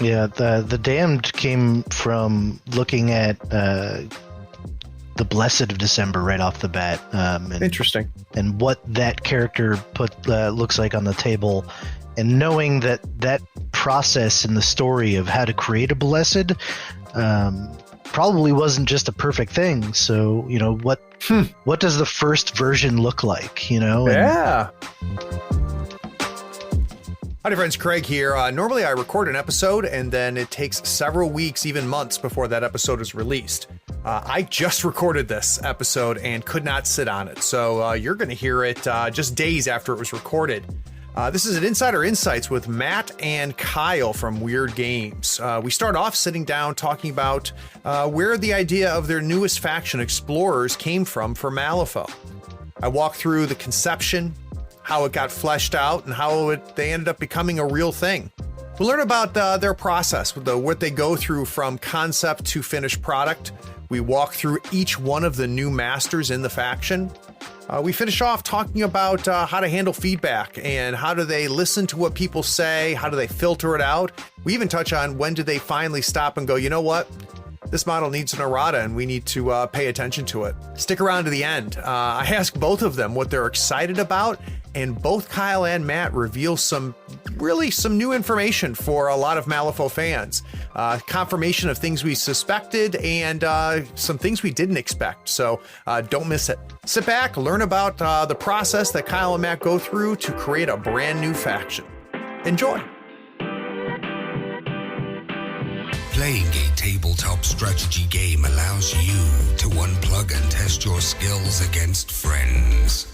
Yeah, the Damned came from looking at the Blessed of December right off the bat. Interesting. And what that character looks like on the table, and knowing that process in the story of how to create a Blessed probably wasn't just a perfect thing. So, what does the first version look like? Yeah. Howdy friends, Craig here. Normally I record an episode and then it takes several weeks, even months before that episode is released. I just recorded this episode and could not sit on it. So you're going to hear it just days after it was recorded. This is an Insider Insights with Matt and Kyle from Wyrd Games. We start off sitting down talking about where the idea of their newest faction, Explorers, came from for Malifaux. I walk through the conception, how it got fleshed out, and how they ended up becoming a real thing. We learn about their process, what they go through from concept to finished product. We walk through each one of the new masters in the faction. We finish off talking about how to handle feedback and how do they listen to what people say, how do they filter it out. We even touch on when do they finally stop and go, you know what? This model needs an errata and we need to pay attention to it. Stick around to the end. I ask both of them what they're excited about, and both Kyle and Matt reveal some new information for a lot of Malifaux fans. Confirmation of things we suspected and some things we didn't expect. So don't miss it. Sit back, learn about the process that Kyle and Matt go through to create a brand new faction. Enjoy. Playing a tabletop strategy game allows you to unplug and test your skills against friends.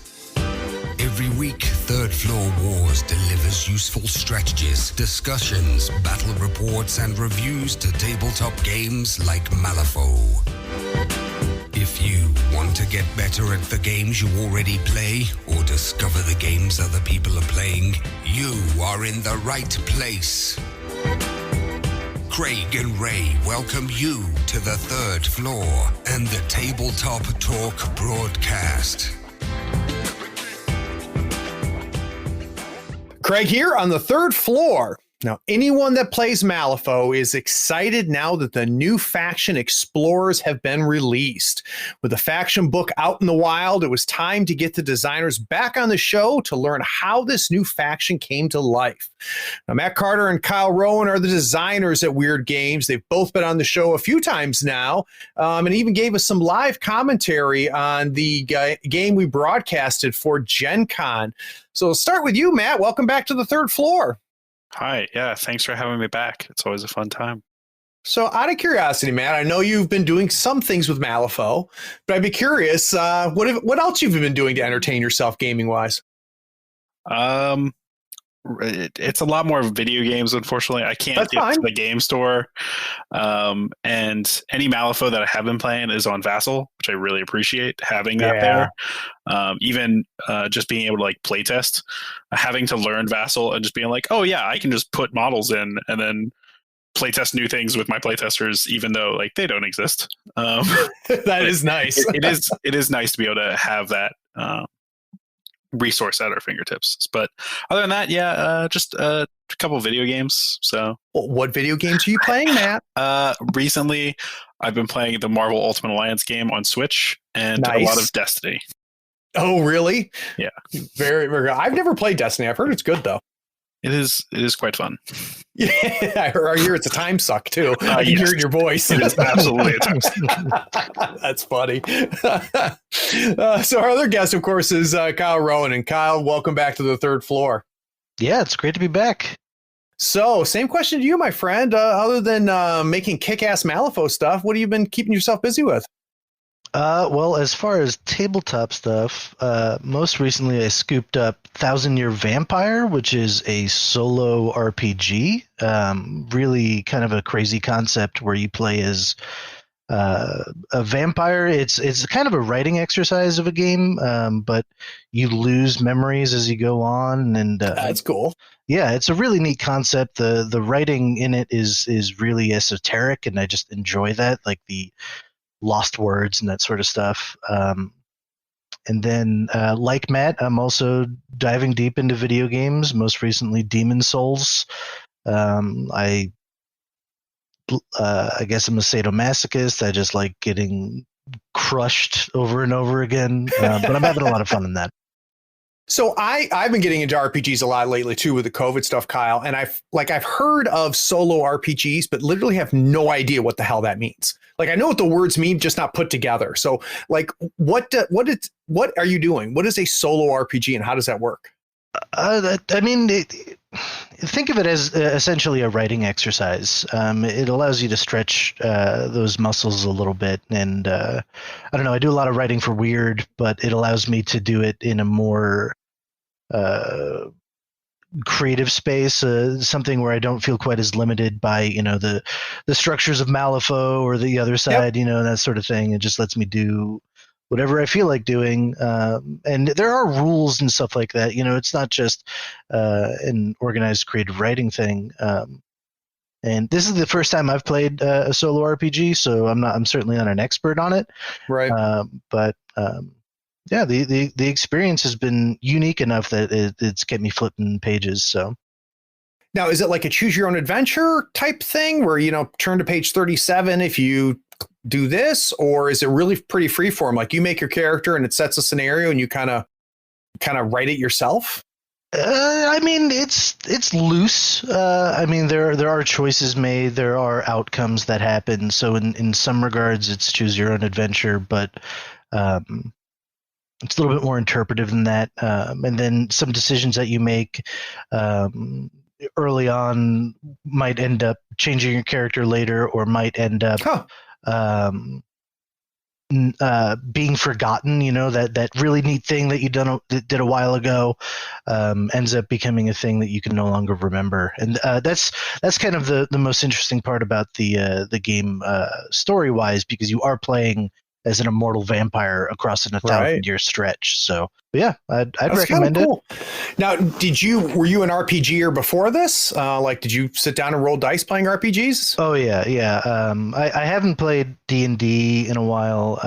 Every week, Third Floor Wars delivers useful strategies, discussions, battle reports, and reviews to tabletop games like Malifaux. If you want to get better at the games you already play, or discover the games other people are playing, you are in the right place. Craig and Ray welcome you to the Third Floor and the Tabletop Talk broadcast. Craig here on the Third Floor. Now, anyone that plays Malifaux is excited now that the new faction Explorers have been released. With the faction book out in the wild, it was time to get the designers back on the show to learn how this new faction came to life. Now, Matt Carter and Kyle Rowan are the designers at Wyrd Games. They've both been on the show a few times now, and even gave us some live commentary on the game we broadcasted for Gen Con. So we'll start with you, Matt. Welcome back to the Third Floor. Hi, yeah, thanks for having me back. It's always a fun time. So out of curiosity, Matt, I know you've been doing some things with Malifaux, but I'd be curious, what else you've been doing to entertain yourself gaming-wise? It's a lot more video games, unfortunately. I can't get to the game store. And any Malifaux that I have been playing is on Vassal, which I really appreciate having that there. Even just being able to play test, having to learn Vassal and just being like, oh yeah, I can just put models in and then play test new things with my playtesters, even though they don't exist. That is nice. It is nice to be able to have that resource at our fingertips. But other than that, just a couple video games. So what video games are you playing, Matt? Recently I've been playing the Marvel Ultimate Alliance game on Switch and a lot of Destiny. Oh really? Yeah, very, very good. I've never played Destiny. I've heard it's good though. It is quite fun. Yeah, I hear it's a time suck too. I can hear it in your voice. It is absolutely a time suck. That's funny. So our other guest, of course, is Kyle Rowan. And Kyle, welcome back to the Third Floor. Yeah, it's great to be back. So same question to you, my friend. Other than making kick-ass Malifaux stuff, what have you been keeping yourself busy with? Well, as far as tabletop stuff, most recently I scooped up 1,000 Year Vampire, which is a solo RPG. Really kind of a crazy concept where you play as a vampire. It's kind of a writing exercise of a game, but you lose memories as you go on, and that's cool. Yeah, it's a really neat concept. The writing in it is really esoteric, and I just enjoy that, like the lost words and that sort of stuff. And then, like Matt, I'm also diving deep into video games, most recently Demon Souls. I I guess I'm a sadomasochist. I just like getting crushed over and over again. But I'm having a lot of fun in that. So I've been getting into RPGs a lot lately too with the COVID stuff, Kyle. And I've heard of solo RPGs, but literally have no idea what the hell that means. Like I know what the words mean, just not put together. So like, what are you doing? What is a solo RPG and how does that work? Think of it as essentially a writing exercise. It allows you to stretch those muscles a little bit. And I don't know, I do a lot of writing for Wyrd, but it allows me to do it in a more creative space, something where I don't feel quite as limited by, the structures of Malifaux or the other side, that sort of thing. It just lets me do whatever I feel like doing. And there are rules and stuff like that. It's not just an organized creative writing thing. And this is the first time I've played a solo RPG, so I'm certainly not an expert on it. Right. But the experience has been unique enough that it's kept me flipping pages. So. Now, is it like a choose your own adventure type thing where, turn to page 37 if you do this, or is it really pretty freeform? Like you make your character and it sets a scenario and you kind of write it yourself? It's loose. There are choices made. There are outcomes that happen. So in some regards, it's choose your own adventure, but it's a little bit more interpretive than that. And then some decisions that you make early on might end up changing your character later, or might end up being forgotten. That really neat thing that you did a while ago ends up becoming a thing that you can no longer remember. And that's kind of the most interesting part about the game story wise, because you are playing as an immortal vampire across an 1,000-year stretch. So yeah, I'd recommend it. Now, were you an RPGer before this? Did you sit down and roll dice playing RPGs? Oh yeah. I haven't played D&D in a while.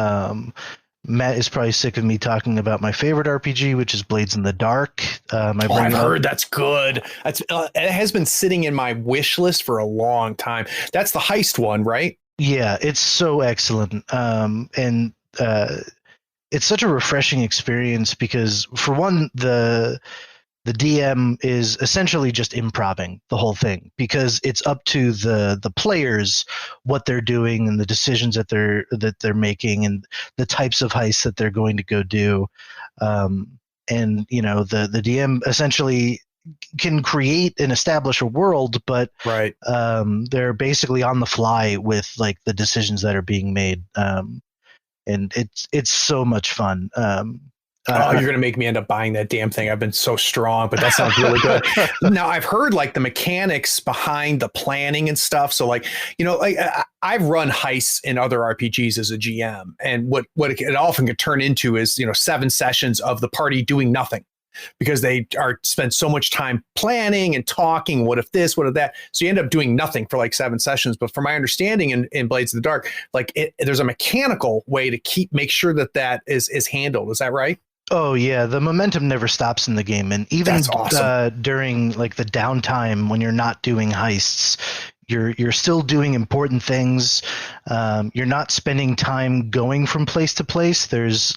Matt is probably sick of me talking about my favorite RPG, which is Blades in the Dark. I've heard that's good. It has been sitting in my wish list for a long time. That's the heist one, right? Yeah, it's so excellent. And it's such a refreshing experience because, for one, the DM is essentially just improvising the whole thing, because it's up to the players what they're doing and the decisions that they're making and the types of heists that they're going to go do. And the DM essentially can create and establish a world, but they're basically on the fly with like the decisions that are being made. And it's so much fun. You're going to make me end up buying that damn thing. I've been so strong, but that sounds really good. Now, I've heard like the mechanics behind the planning and stuff. So I've run heists in other RPGs as a GM, and what it often can turn into is, 7 sessions of the party doing nothing, because they spend so much time planning and talking. What if this, what if that? So you end up doing nothing for like 7 sessions. But from my understanding in Blades of the Dark, there's a mechanical way to make sure that is handled. Is that right? Oh yeah, the momentum never stops in the game, and even awesome. During like the downtime when you're not doing heists, you're still doing important things. You're not spending time going from place to place. There's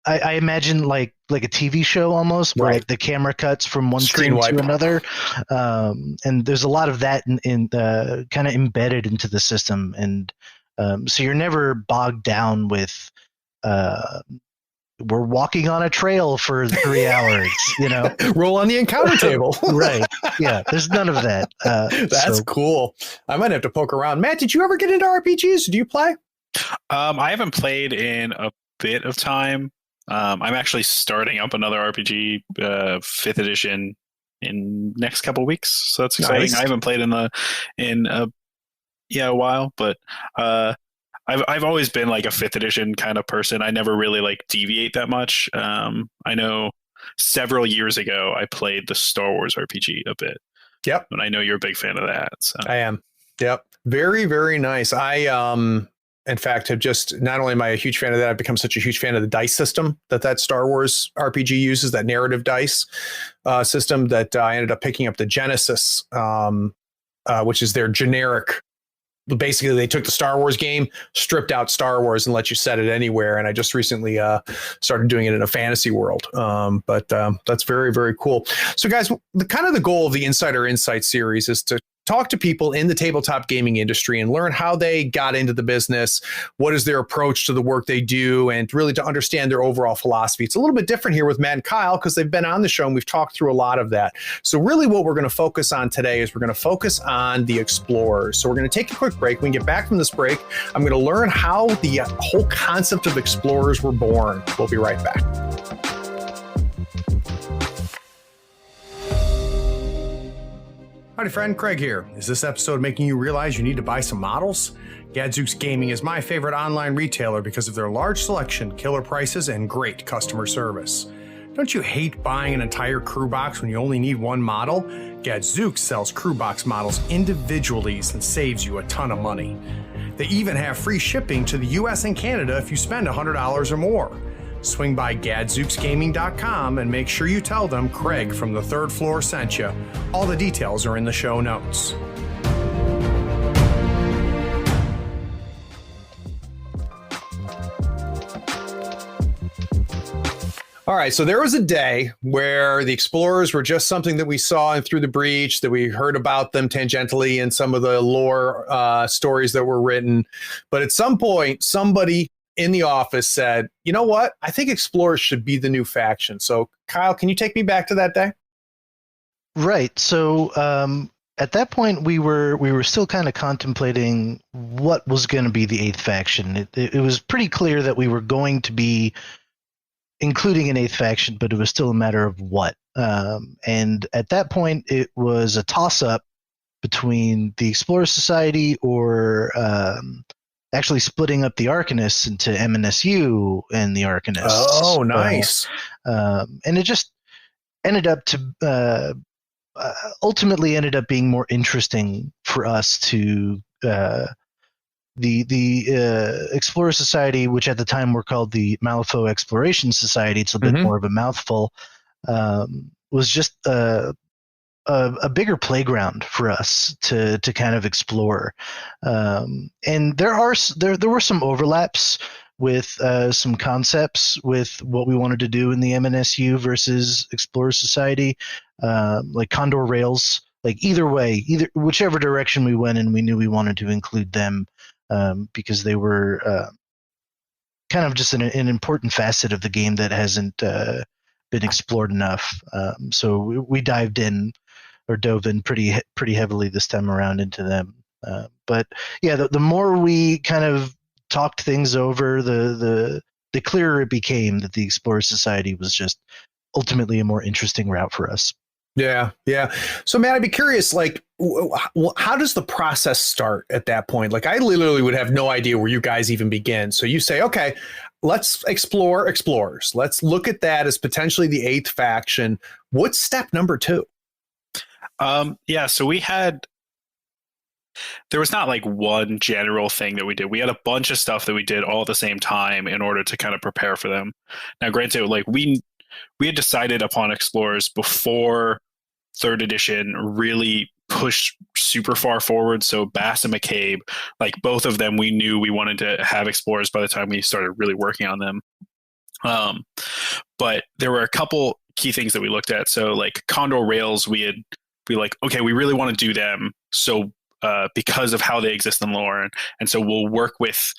I imagine like a TV show almost, where like the camera cuts from one scene to another, and there's a lot of that in kind of embedded into the system, and so you're never bogged down with we're walking on a trail for 3 hours, roll on the encounter table. Right. Yeah. There's none of that. That's cool. I might have to poke around. Matt, did you ever get into RPGs? Do you play? I haven't played in a bit of time. I'm actually starting up another RPG, 5th edition, in next couple of weeks. So that's exciting. Nice. I haven't played in a while, but I've always been like a 5th edition kind of person. I never really like deviate that much. I know several years ago I played the Star Wars RPG a bit. Yep. And I know you're a big fan of that. So. I am. Yep. Very, very nice. In fact, have just, not only am I a huge fan of that, I've become such a huge fan of the dice system that Star Wars RPG uses, that narrative dice system, that I ended up picking up the Genesis which is their generic. Basically, they took the Star Wars game, stripped out Star Wars, and let you set it anywhere. And I just recently started doing it in a fantasy world. But that's very, very cool. So, guys, the goal of the Insider Insight series is to talk to people in the tabletop gaming industry and learn how they got into the business, what is their approach to the work they do, and really to understand their overall philosophy. It's a little bit different here with Matt and Kyle because they've been on the show and we've talked through a lot of that. So really what we're going to focus on today is we're going to focus on the explorers. So we're going to take a quick break. When we get back from this break, I'm going to learn how the whole concept of explorers were born. We'll be right back. Howdy friend, Craig here. Is this episode making you realize you need to buy some models? Gadzooks Gaming is my favorite online retailer because of their large selection, killer prices, and great customer service. Don't you hate buying an entire crew box when you only need one model? Gadzooks sells crew box models individually and saves you a ton of money. They even have free shipping to the US and Canada if you spend $100 or more. Swing by gadzooksgaming.com and make sure you tell them Craig from the third floor sent you. All the details are in the show notes. All right, so there was a day where the explorers were just something that we saw through the breach, that we heard about them tangentially in some of the lore stories that were written. But at some point, somebody in the office said, you know what? I think explorers should be the new faction. So Kyle, can you take me back to that day? Right. So at that point, we were still kind of contemplating what was going to be the eighth faction. It was pretty clear that we were going to be including an eighth faction, but it was still a matter of what. And at that point, it was a toss-up between the Explorer Society or actually splitting up the Arcanists into MNSU and the Arcanists. Oh, nice. And it just ended up to ultimately ended up being more interesting for us to the Explorer Society, which at the time were called the Malifaux Exploration Society. It's a bit more of a mouthful. Was just a bigger playground for us to kind of explore. And there were some overlaps with some concepts with what we wanted to do in the MNSU versus Explorer Society, like Condor Rails. Like either way, whichever direction we went in, we knew we wanted to include them because they were kind of just an important facet of the game that hasn't been explored enough. So we dove in pretty heavily this time around into them. But yeah, the more we kind of talked things over, the clearer it became that the Explorer Society was just ultimately a more interesting route for us. Yeah. So, Matt, I'd be curious, like, how does the process start at that point? Like, I literally would have no idea where you guys even begin. So you say, okay, let's explore explorers. Let's look at that as potentially the eighth faction. What's step number 2? So there was not like one general thing that we did. We had a bunch of stuff that we did all at the same time in order to kind of prepare for them. Now, granted, like we had decided upon explorers before third edition really pushed super far forward. So Bass and McCabe, like both of them, we knew we wanted to have explorers by the time we started really working on them. But there were a couple key things that we looked at. So like Condor Rails, we really want to do them. So because of how they exist in lore, and so we'll work with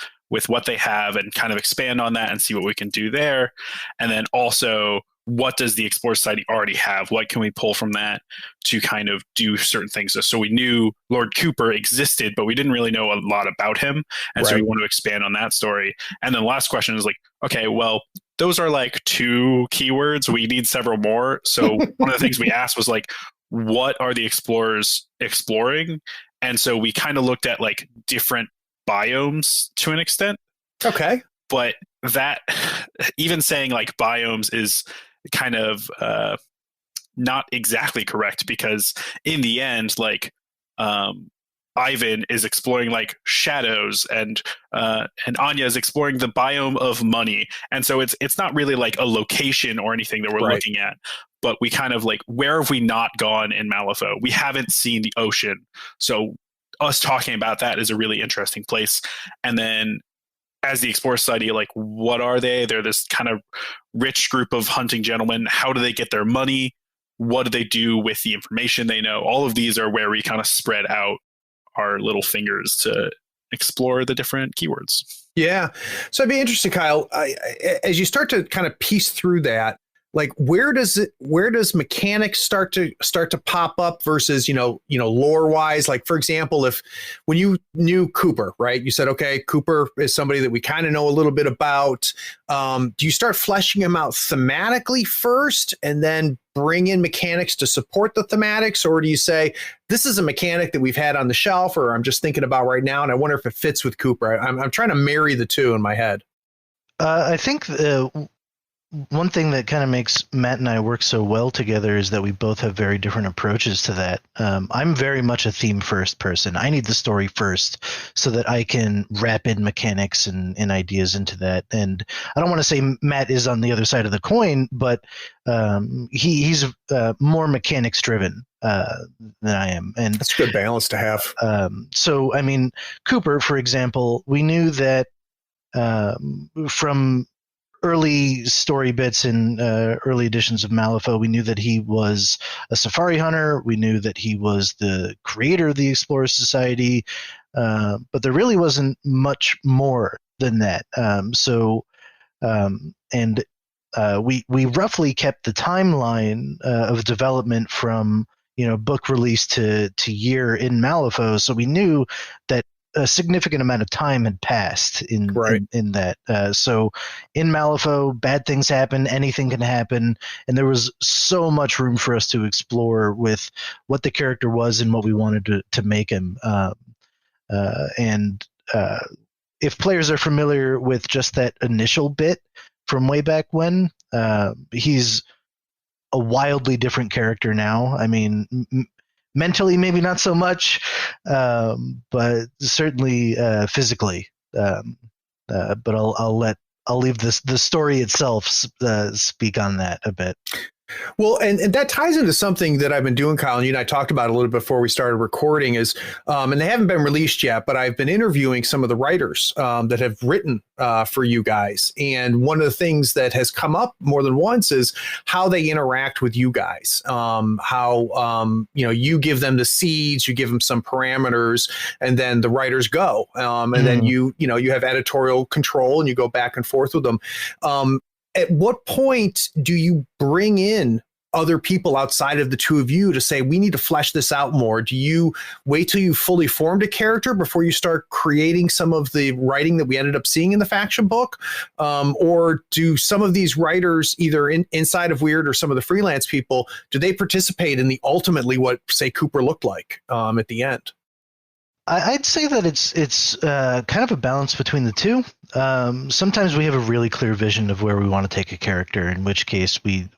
what they have and kind of expand on that and see what we can do there. And then also, what does the Explorer Society already have? What can we pull from that to kind of do certain things? So we knew Lord Cooper existed, but we didn't really know a lot about him. And so we want to expand on that story. And then the last question is like, okay, well, those are like 2 keywords. We need several more. So one of the things we asked was like, what are the explorers exploring? And so we kind of looked at like different biomes to an extent. Okay. But that, even saying like biomes is kind of not exactly correct, because in the end, like Ivan is exploring like shadows, and Anya is exploring the biome of money. And so it's not really like a location or anything that we're looking at, but we kind of like, where have we not gone in Malifaux? We haven't seen the ocean. So us talking about that is a really interesting place. And then as the Explorer Society, like, what are they? They're this kind of rich group of hunting gentlemen. How do they get their money? What do they do with the information they know? All of these are where we kind of spread out our little fingers to explore the different keywords. Yeah. So it'd be interesting, Kyle, as you start to kind of piece through that, like, where does mechanics start to pop up versus, lore wise? Like, for example, when you knew Cooper, right, you said, okay, Cooper is somebody that we kind of know a little bit about. Do you start fleshing him out thematically first and then bring in mechanics to support the thematics? Or do you say, this is a mechanic that we've had on the shelf, or I'm just thinking about right now, and I wonder if it fits with Cooper? I'm trying to marry the two in my head. I think one thing that kind of makes Matt and I work so well together is that we both have very different approaches to that. I'm very much a theme first person. I need the story first so that I can wrap in mechanics and ideas into that. And I don't want to say Matt is on the other side of the coin, but he's more mechanics driven than I am. And that's a good balance to have. So, I mean, Cooper, for example, we knew that from early story bits in early editions of Malifaux, we knew that he was a safari hunter. We knew that he was the creator of the Explorer Society, but there really wasn't much more than that. We roughly kept the timeline of development from book release to year in Malifaux, so we knew that a significant amount of time had passed in that. So in Malifaux, bad things happen, anything can happen, and there was so much room for us to explore with what the character was and what we wanted to make him. If players are familiar with just that initial bit from way back when, he's a wildly different character now. I mean, mentally, maybe not so much, but certainly physically. But I'll leave the story itself speak on that a bit. Well, and that ties into something that I've been doing, Kyle, and you and I talked about a little bit before we started recording is, and they haven't been released yet, but I've been interviewing some of the writers that have written for you guys. And one of the things that has come up more than once is how they interact with you guys, how you give them the seeds, you give them some parameters, and then the writers go. And then you have editorial control and you go back and forth with them. At what point do you bring in other people outside of the two of you to say, we need to flesh this out more? Do you wait till you fully formed a character before you start creating some of the writing that we ended up seeing in the faction book? Or do some of these writers, either inside of Wyrd or some of the freelance people, do they participate in the ultimately what, say, Cooper looked like at the end? I'd say that it's kind of a balance between the two. Sometimes we have a really clear vision of where we want to take a character, in which case we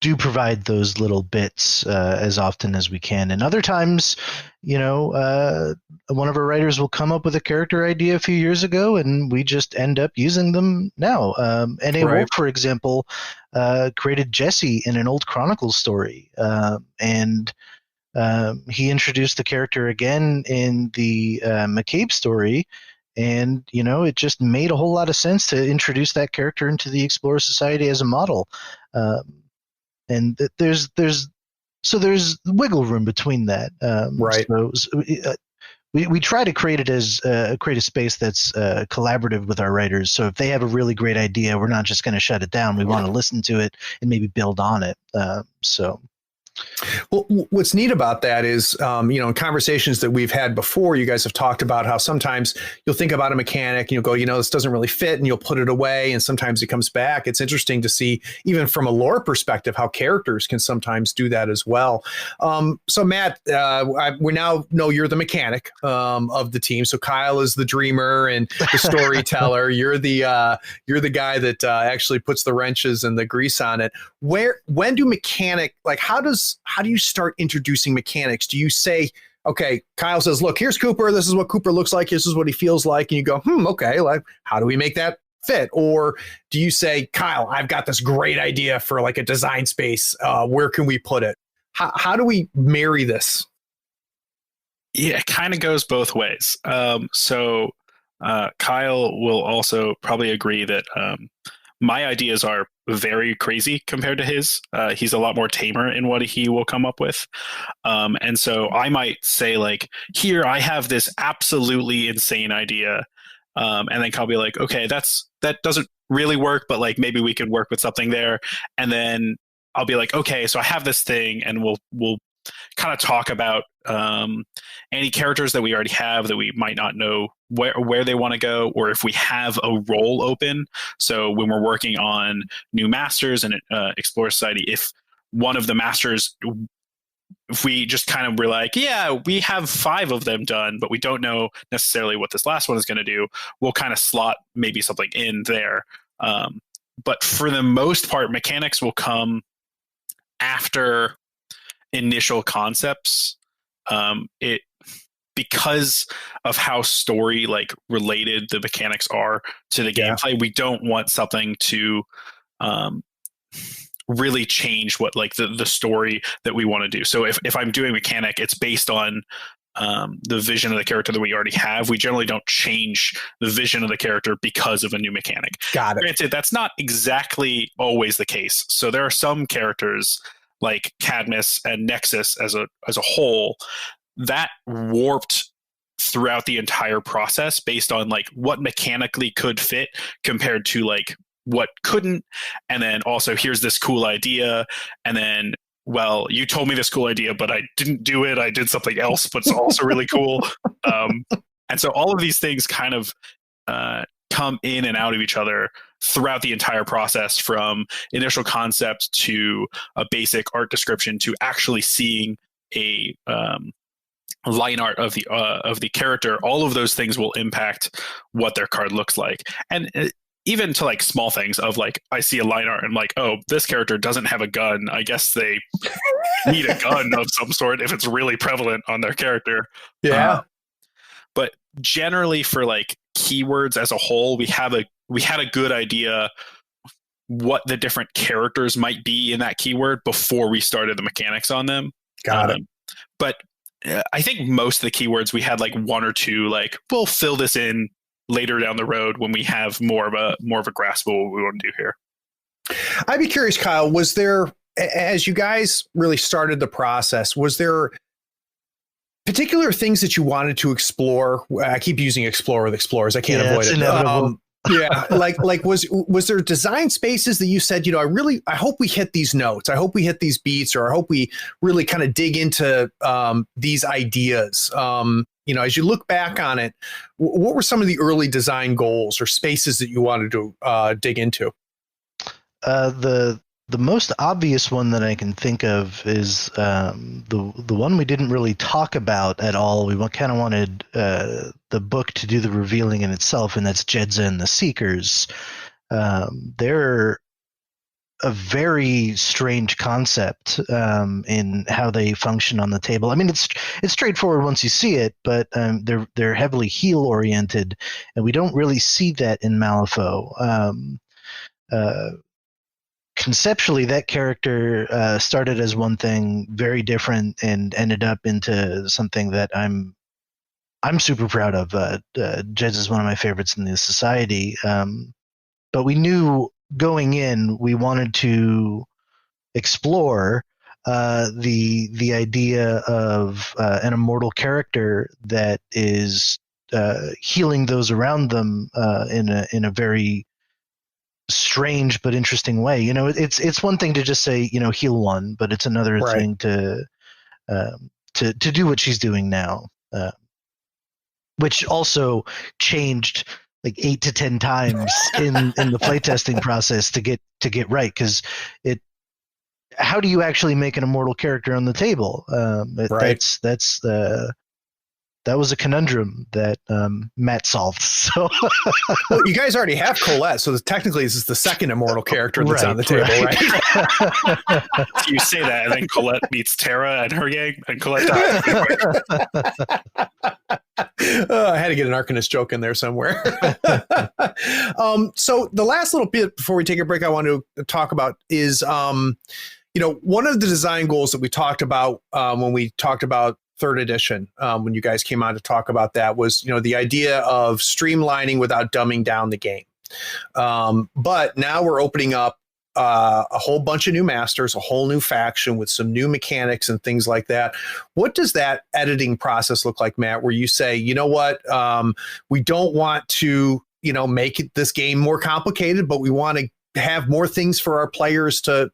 do provide those little bits as often as we can. And other times, one of our writers will come up with a character idea a few years ago, and we just end up using them now. N.A. Wolf, for example, created Jesse in an old Chronicles story, and he introduced the character again in the McCabe story, and it just made a whole lot of sense to introduce that character into the Explorer Society as a model. And there's wiggle room between that. So, we try to create it as create a space that's collaborative with our writers. So if they have a really great idea, we're not just going to shut it down. We want to listen to it and maybe build on it. Well, what's neat about that is, in conversations that we've had before, you guys have talked about how sometimes you'll think about a mechanic and you'll go, this doesn't really fit, and you'll put it away, and sometimes it comes back. It's interesting to see, even from a lore perspective, how characters can sometimes do that as well. So Matt, we now know you're the mechanic of the team. So Kyle is the dreamer and the storyteller. You're the guy that actually puts the wrenches and the grease on it. When do how do you start introducing mechanics? Do you say, okay, Kyle says, look, here's Cooper. This is what Cooper looks like. This is what he feels like. And you go, okay, like, how do we make that fit? Or do you say, Kyle, I've got this great idea for like a design space. Where can we put it? How do we marry this? Yeah, it kind of goes both ways. So Kyle will also probably agree that my ideas are very crazy compared to his. He's a lot more tamer in what he will come up with. And so I might say, like, here, I have this absolutely insane idea. And then Kyle will be like, okay, that doesn't really work, but like maybe we could work with something there. And then I'll be like, okay, so I have this thing, and we'll kind of talk about any characters that we already have that we might not know where they want to go, or if we have a role open. So when we're working on new masters and Explorer Society, if one of the masters, if we just kind of were like, yeah, we have 5 of them done, but we don't know necessarily what this last one is going to do, we'll kind of slot maybe something in there. But for the most part, mechanics will come after initial concepts. Because of how story like related the mechanics are to the gameplay, we don't want something to really change what like the story that we want to do. So if I'm doing mechanic, it's based on the vision of the character that we already have. We generally don't change the vision of the character because of a new mechanic. Got it. Granted, that's not exactly always the case. So there are some characters like Cadmus and Nexus as a whole that warped throughout the entire process based on like what mechanically could fit compared to like what couldn't. And then also, here's this cool idea, and then, well, you told me this cool idea, but I didn't do it. I did something else, but it's also really cool. And so all of these things kind of come in and out of each other throughout the entire process, from initial concept to a basic art description to actually seeing a line art of the character. All of those things will impact what their card looks like. And even to like small things of like, I see a line art and I'm like, oh, this character doesn't have a gun. I guess they need a gun of some sort if it's really prevalent on their character. Yeah. But generally for like keywords as a whole, we had a good idea what the different characters might be in that keyword before we started the mechanics on them. Got it. But I think most of the keywords we had like 1 or 2, like we'll fill this in later down the road when we have more of a grasp of what we want to do here. I'd be curious, Kyle, was there, as you guys really started the process, was there particular things that you wanted to explore? I keep using explore with explorers. I can't avoid it. Yeah. Like was there design spaces that you said, you know, I hope we hit these notes. I hope we hit these beats, or I hope we really kind of dig into these ideas. You know, as you look back on it, what were some of the early design goals or spaces that you wanted to dig into? The most obvious one that I can think of is the one we didn't really talk about at all. We kind of wanted the book to do the revealing in itself, and that's Jedza and the Seekers. They're a very strange concept in how they function on the table. I mean, it's straightforward once you see it, but they're heavily heal oriented, and we don't really see that in Malifaux. Conceptually, that character started as one thing very different and ended up into something that I'm super proud of. Jedza is one of my favorites in the society, but we knew going in we wanted to explore the idea of an immortal character that is healing those around them in a very strange but interesting way. You know, it's one thing to just say, you know, heal one, but it's another thing to do what she's doing now, which also changed like 8 to 10 times in the playtesting process to get right, because how do you actually make an immortal character on the table? That's that was a conundrum that Matt solved. So well, you guys already have Colette, so technically this is the second immortal character that's on the table, right? You say that, and then Colette meets Tara and her gang, and Colette dies. I had to get an Arcanist joke in there somewhere. So the last little bit before we take a break I want to talk about is, one of the design goals that we talked about when we talked about third edition, when you guys came on to talk about that, was the idea of streamlining without dumbing down the game. But now we're opening up a whole bunch of new masters, a whole new faction with some new mechanics and things like that. What does that editing process look like, Matt, where you say, you know what, we don't want to make this game more complicated, but we want to have more things for our players to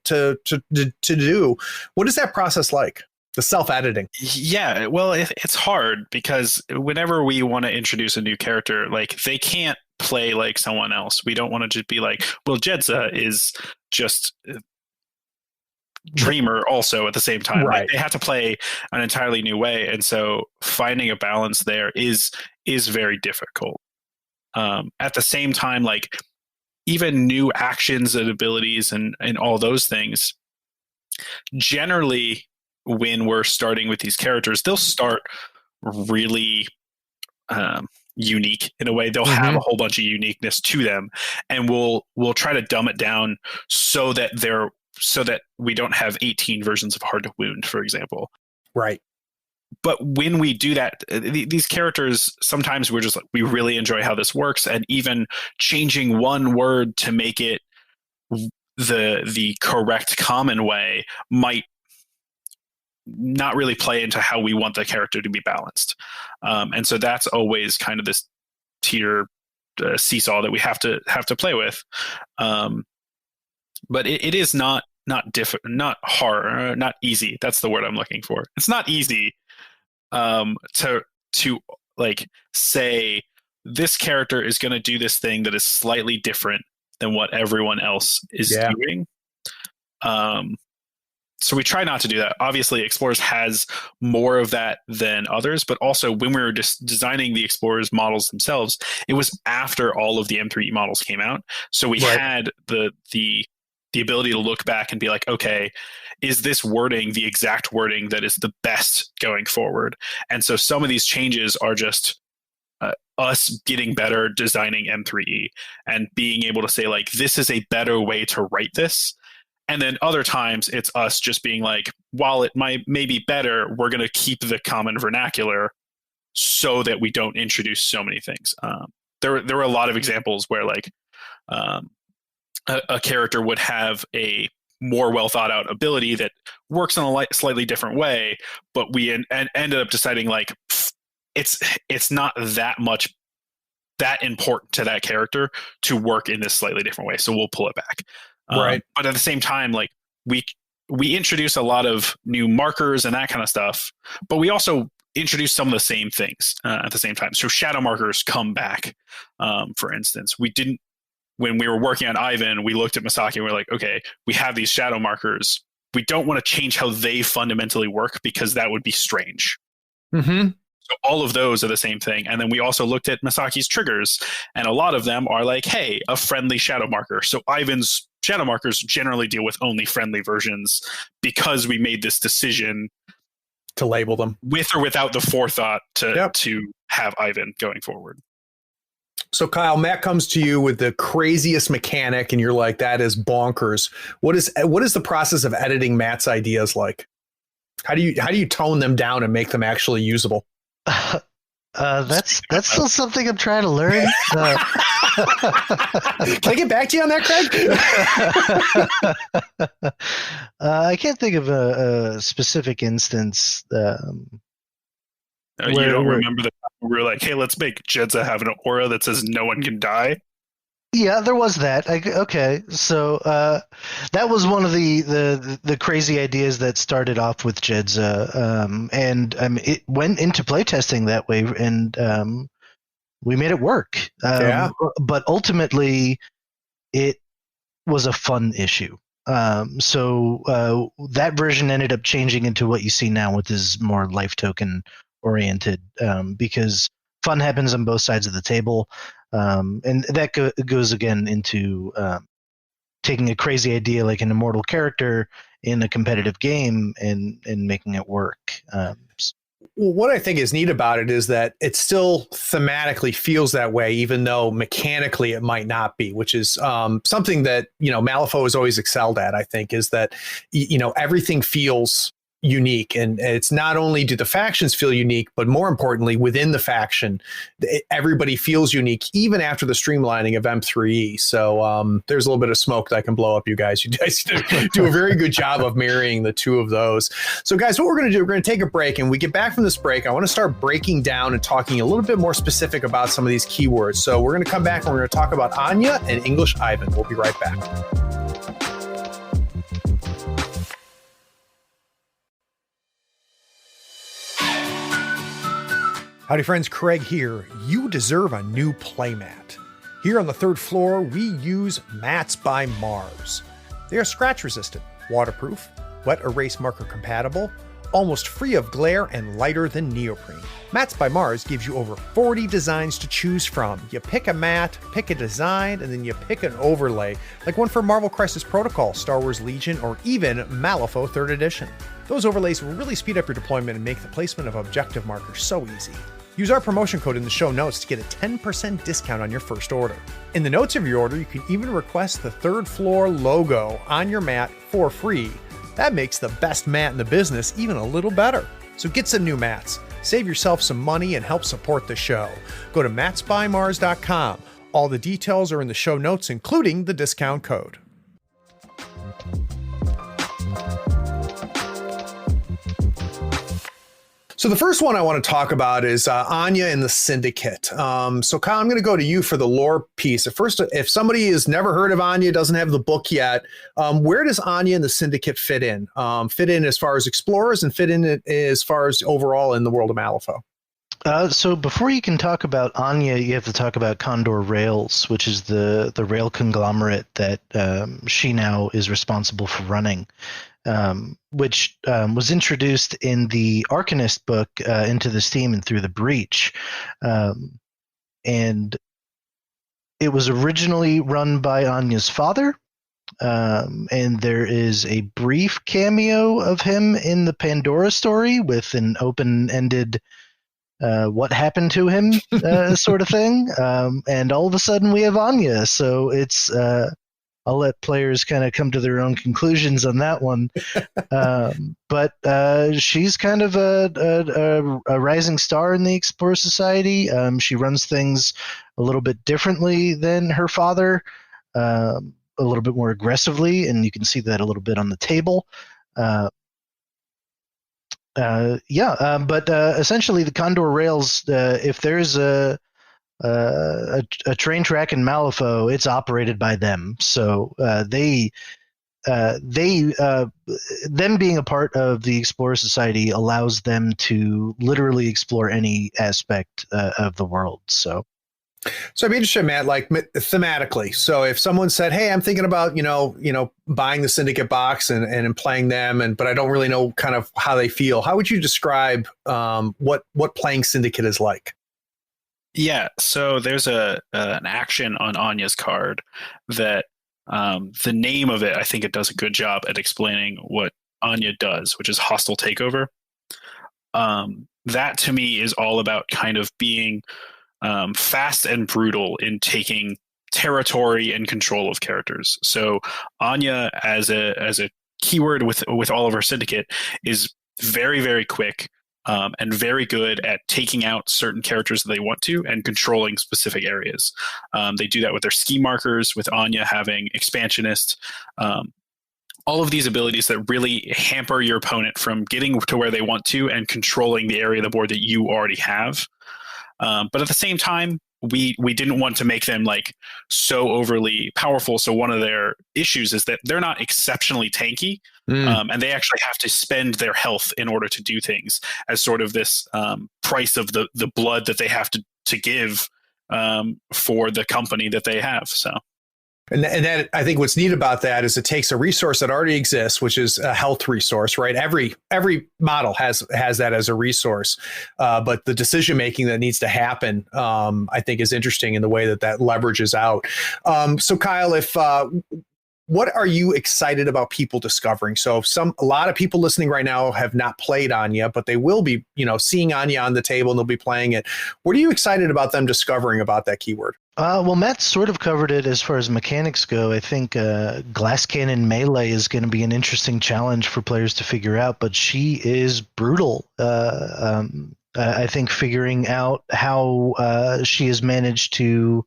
do? What is that process like? The self-editing. Yeah, well, it's hard because whenever we want to introduce a new character, like they can't play like someone else. We don't want to just be like, well, Jedza is just Dreamer also at the same time. Right. Like, they have to play an entirely new way, and so finding a balance there is very difficult. At the same time, like even new actions and abilities and all those things, generally when we're starting with these characters, they'll start really unique in a way. They'll have a whole bunch of uniqueness to them, and we'll try to dumb it down so that we don't have 18 versions of Hard to Wound, for example. Right. But when we do that, these characters, sometimes we're just like, we really enjoy how this works, and even changing one word to make it the correct common way might not really play into how we want the character to be balanced. And so that's always kind of this tier seesaw that we have to play with. But it is not hard, not easy. That's the word I'm looking for. It's not easy to like say this character is going to do this thing that is slightly different than what everyone else is doing. So we try not to do that. Obviously, Explorers has more of that than others, but also when we were just designing the Explorers models themselves, it was after all of the M3E models came out. So we had the ability to look back and be like, okay, is this wording the exact wording that is the best going forward? And so some of these changes are just us getting better designing M3E and being able to say, like, this is a better way to write this. And then other times it's us just being like, while it may be better, we're going to keep the common vernacular so that we don't introduce so many things. There were a lot of examples where like a character would have a more well thought out ability that works in a slightly different way, but we ended up deciding like it's not that important to that character to work in this slightly different way. So we'll pull it back. Right. But at the same time, like we introduce a lot of new markers and that kind of stuff, but we also introduce some of the same things at the same time. So shadow markers come back. For instance, when we were working on Ivan, we looked at Misaki and we were like, okay, we have these shadow markers. We don't want to change how they fundamentally work because that would be strange. Mm-hmm. So all of those are the same thing. And then we also looked at Misaki's triggers, and a lot of them are like, hey, a friendly shadow marker. So Ivan's shadow markers generally deal with only friendly versions because we made this decision to label them with or without the forethought to have Ivan going forward. So Kyle, Matt comes to you with the craziest mechanic and you're like, that is bonkers. What is the process of editing Matt's ideas like? How do you tone them down and make them actually usable? That's still something I'm trying to learn. Can I get back to you on that, Craig? I can't think of a specific instance. You don't remember the time we were like, hey, let's make Jedza have an aura that says no one can die? Yeah, there was that. Okay, so that was one of the crazy ideas that started off with Jedza, and it went into playtesting that way, and we made it work. But ultimately, it was a fun issue. So that version ended up changing into what you see now with this more life token oriented, because fun happens on both sides of the table. And that goes again into taking a crazy idea like an immortal character in a competitive game and making it work. Well, what I think is neat about it is that it still thematically feels that way, even though mechanically it might not be, which is something that, Malifaux has always excelled at, I think, is that, everything feels unique. And it's not only do the factions feel unique, but more importantly, within the faction, everybody feels unique, even after the streamlining of M3E. So there's a little bit of smoke that I can blow up, you guys. You guys do a very good job of marrying the two of those. So guys, what we're going to do, we're going to take a break, and we get back from this break, I want to start breaking down and talking a little bit more specific about some of these keywords. So we're going to come back and we're going to talk about Anya and English Ivan. We'll be right back. Howdy friends, Craig here. You deserve a new playmat. Here on the third floor, we use Mats by Mars. They are scratch resistant, waterproof, wet erase marker compatible, almost free of glare, and lighter than neoprene. Mats by Mars gives you over 40 designs to choose from. You pick a mat, pick a design, and then you pick an overlay, like one for Marvel Crisis Protocol, Star Wars Legion, or even Malifaux 3rd Edition. Those overlays will really speed up your deployment and make the placement of objective markers so easy. Use our promotion code in the show notes to get a 10% discount on your first order. In the notes of your order, you can even request the third floor logo on your mat for free. That makes the best mat in the business even a little better. So get some new mats, save yourself some money, and help support the show. Go to matsbymars.com. All the details are in the show notes, including the discount code. So the first one I want to talk about is Anya and the Syndicate. So Kyle, I'm going to go to you for the lore piece. At first, if somebody has never heard of Anya, doesn't have the book yet, where does Anya and the Syndicate fit in? Fit in as far as explorers and fit in as far as overall in the world of Malifaux? So before you can talk about Anya, you have to talk about Condor Rails, which is the rail conglomerate that she now is responsible for running. Which was introduced in the Arcanist book Into the Steam and Through the Breach. And it was originally run by Anya's father, and there is a brief cameo of him in the Pandora story with an open-ended what happened to him sort of thing. And all of a sudden we have Anya, so it's... I'll let players kind of come to their own conclusions on that one. But she's kind of a rising star in the Explorer Society. She runs things a little bit differently than her father, a little bit more aggressively, and you can see that a little bit on the table. But essentially the Condor Rails, if there's a train track in Malifaux, it's operated by them. So them being a part of the Explorer Society allows them to literally explore any aspect of the world. So I'd be interested, Matt, like thematically. So if someone said, "Hey, I'm thinking about buying the Syndicate box and playing them, but I don't really know kind of how they feel," how would you describe what playing Syndicate is like? Yeah, so there's an action on Anya's card that the name of it, I think it does a good job at explaining what Anya does, which is Hostile Takeover. That to me is all about kind of being fast and brutal in taking territory and control of characters. So Anya as a keyword with all of her Syndicate is very, very quick. And very good at taking out certain characters that they want to and controlling specific areas. They do that with their ski markers, with Anya having Expansionist. All of these abilities that really hamper your opponent from getting to where they want to and controlling the area of the board that you already have. But at the same time, we didn't want to make them like so overly powerful. So one of their issues is that they're not exceptionally tanky, and they actually have to spend their health in order to do things as sort of this price of the blood that they have to give for the company that they have. So And that, I think what's neat about that is it takes a resource that already exists, which is a health resource, right? Every model has that as a resource, but the decision making that needs to happen, I think, is interesting in the way that leverages out. So, Kyle, what are you excited about people discovering? So, a lot of people listening right now have not played Anya, but they will be, seeing Anya on the table and they'll be playing it. What are you excited about them discovering about that keyword? Well, Matt sort of covered it as far as mechanics go. I think Glass Cannon Melee is going to be an interesting challenge for players to figure out, but she is brutal. I think figuring out how she has managed to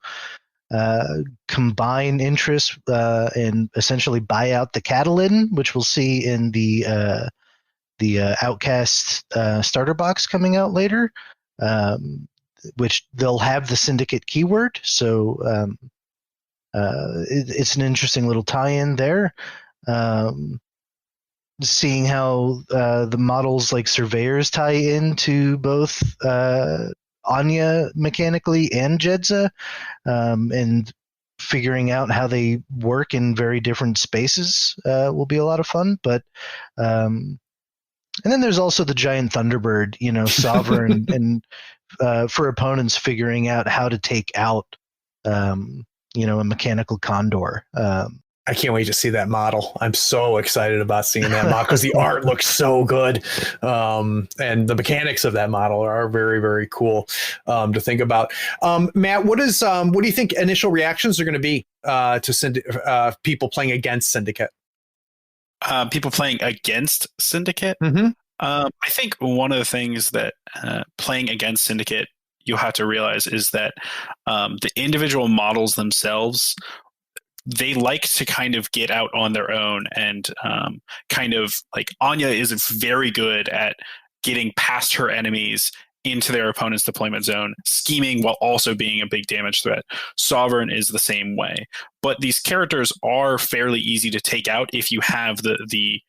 combine interests and essentially buy out the Catalan, which we'll see in the Outcast starter box coming out later. Which they'll have the Syndicate keyword, so it's an interesting little tie-in there. Seeing how the models like Surveyors tie into both Anya mechanically and Jedza, and figuring out how they work in very different spaces will be a lot of fun. But and then there's also the giant Thunderbird, Sovereign, and for opponents figuring out how to take out, a mechanical Condor. I can't wait to see that model. I'm so excited about seeing that model because the art looks so good. And the mechanics of that model are very, very cool to think about. Matt, what do you think initial reactions are going to be to people playing against Syndicate? People playing against Syndicate? Mm-hmm. I think one of the things that playing against Syndicate you have to realize is that the individual models themselves, they like to kind of get out on their own, and kind of like Anya is very good at getting past her enemies into their opponent's deployment zone, scheming while also being a big damage threat. Sovereign is the same way. But these characters are fairly easy to take out if you have the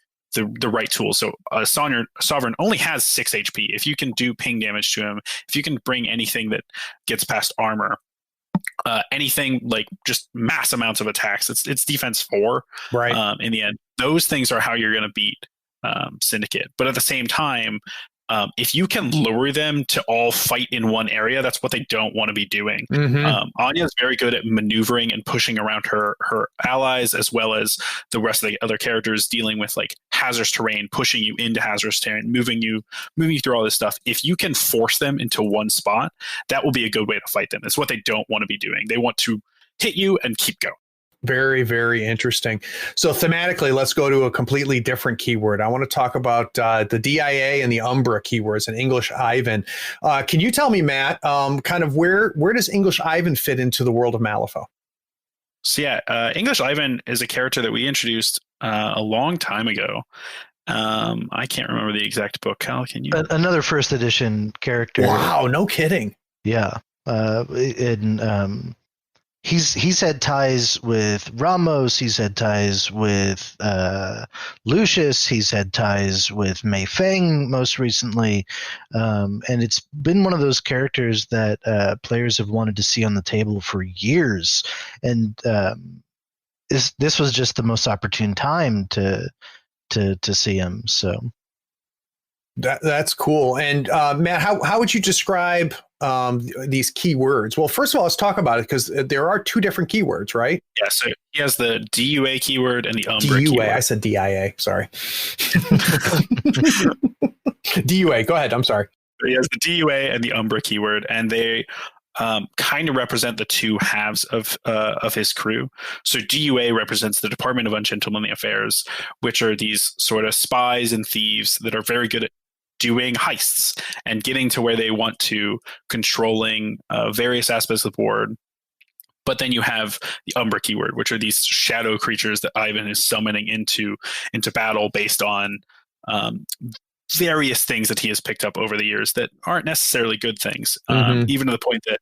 right tools. So Sovereign only has 6 HP. If you can do ping damage to him, if you can bring anything that gets past armor, anything like just mass amounts of attacks, it's defense 4. Right. In the end, those things are how you're going to beat Syndicate. But at the same time, if you can lure them to all fight in one area, that's what they don't want to be doing. Mm-hmm. Anya is very good at maneuvering and pushing around her allies, as well as the rest of the other characters, dealing with like hazardous terrain, pushing you into hazardous terrain, moving you through all this stuff. If you can force them into one spot, that will be a good way to fight them. It's what they don't want to be doing. They want to hit you and keep going. Very, very interesting. So thematically, let's go to a completely different keyword. I want to talk about the DIA and the Umbra keywords and English Ivan. Can you tell me, Matt, kind of where does English Ivan fit into the world of Malifaux? So yeah, English Ivan is a character that we introduced a long time ago. I can't remember the exact book. Kyle, can you? Another first edition character. Wow, no kidding. Yeah. He's had ties with Ramos. He's had ties with Lucius. He's had ties with Mei Feng most recently, and it's been one of those characters that players have wanted to see on the table for years. And this was just the most opportune time to see him. So that's cool. And Matt, how would you describe these keywords? Well, first of all, let's talk about it because there are 2 different keywords, right? Yeah, so he has the DUA keyword and the Umbra keyword. I said DIA, sorry. DUA, go ahead, I'm sorry. So he has the DUA and the Umbra keyword, and they kind of represent the 2 halves of his crew. So DUA represents the Department of Ungentlemanly Affairs, which are these sort of spies and thieves that are very good at doing heists and getting to where they want to, controlling various aspects of the board. But then you have the Umbra keyword, which are these shadow creatures that Ivan is summoning into battle based on various things that he has picked up over the years that aren't necessarily good things, even to the point that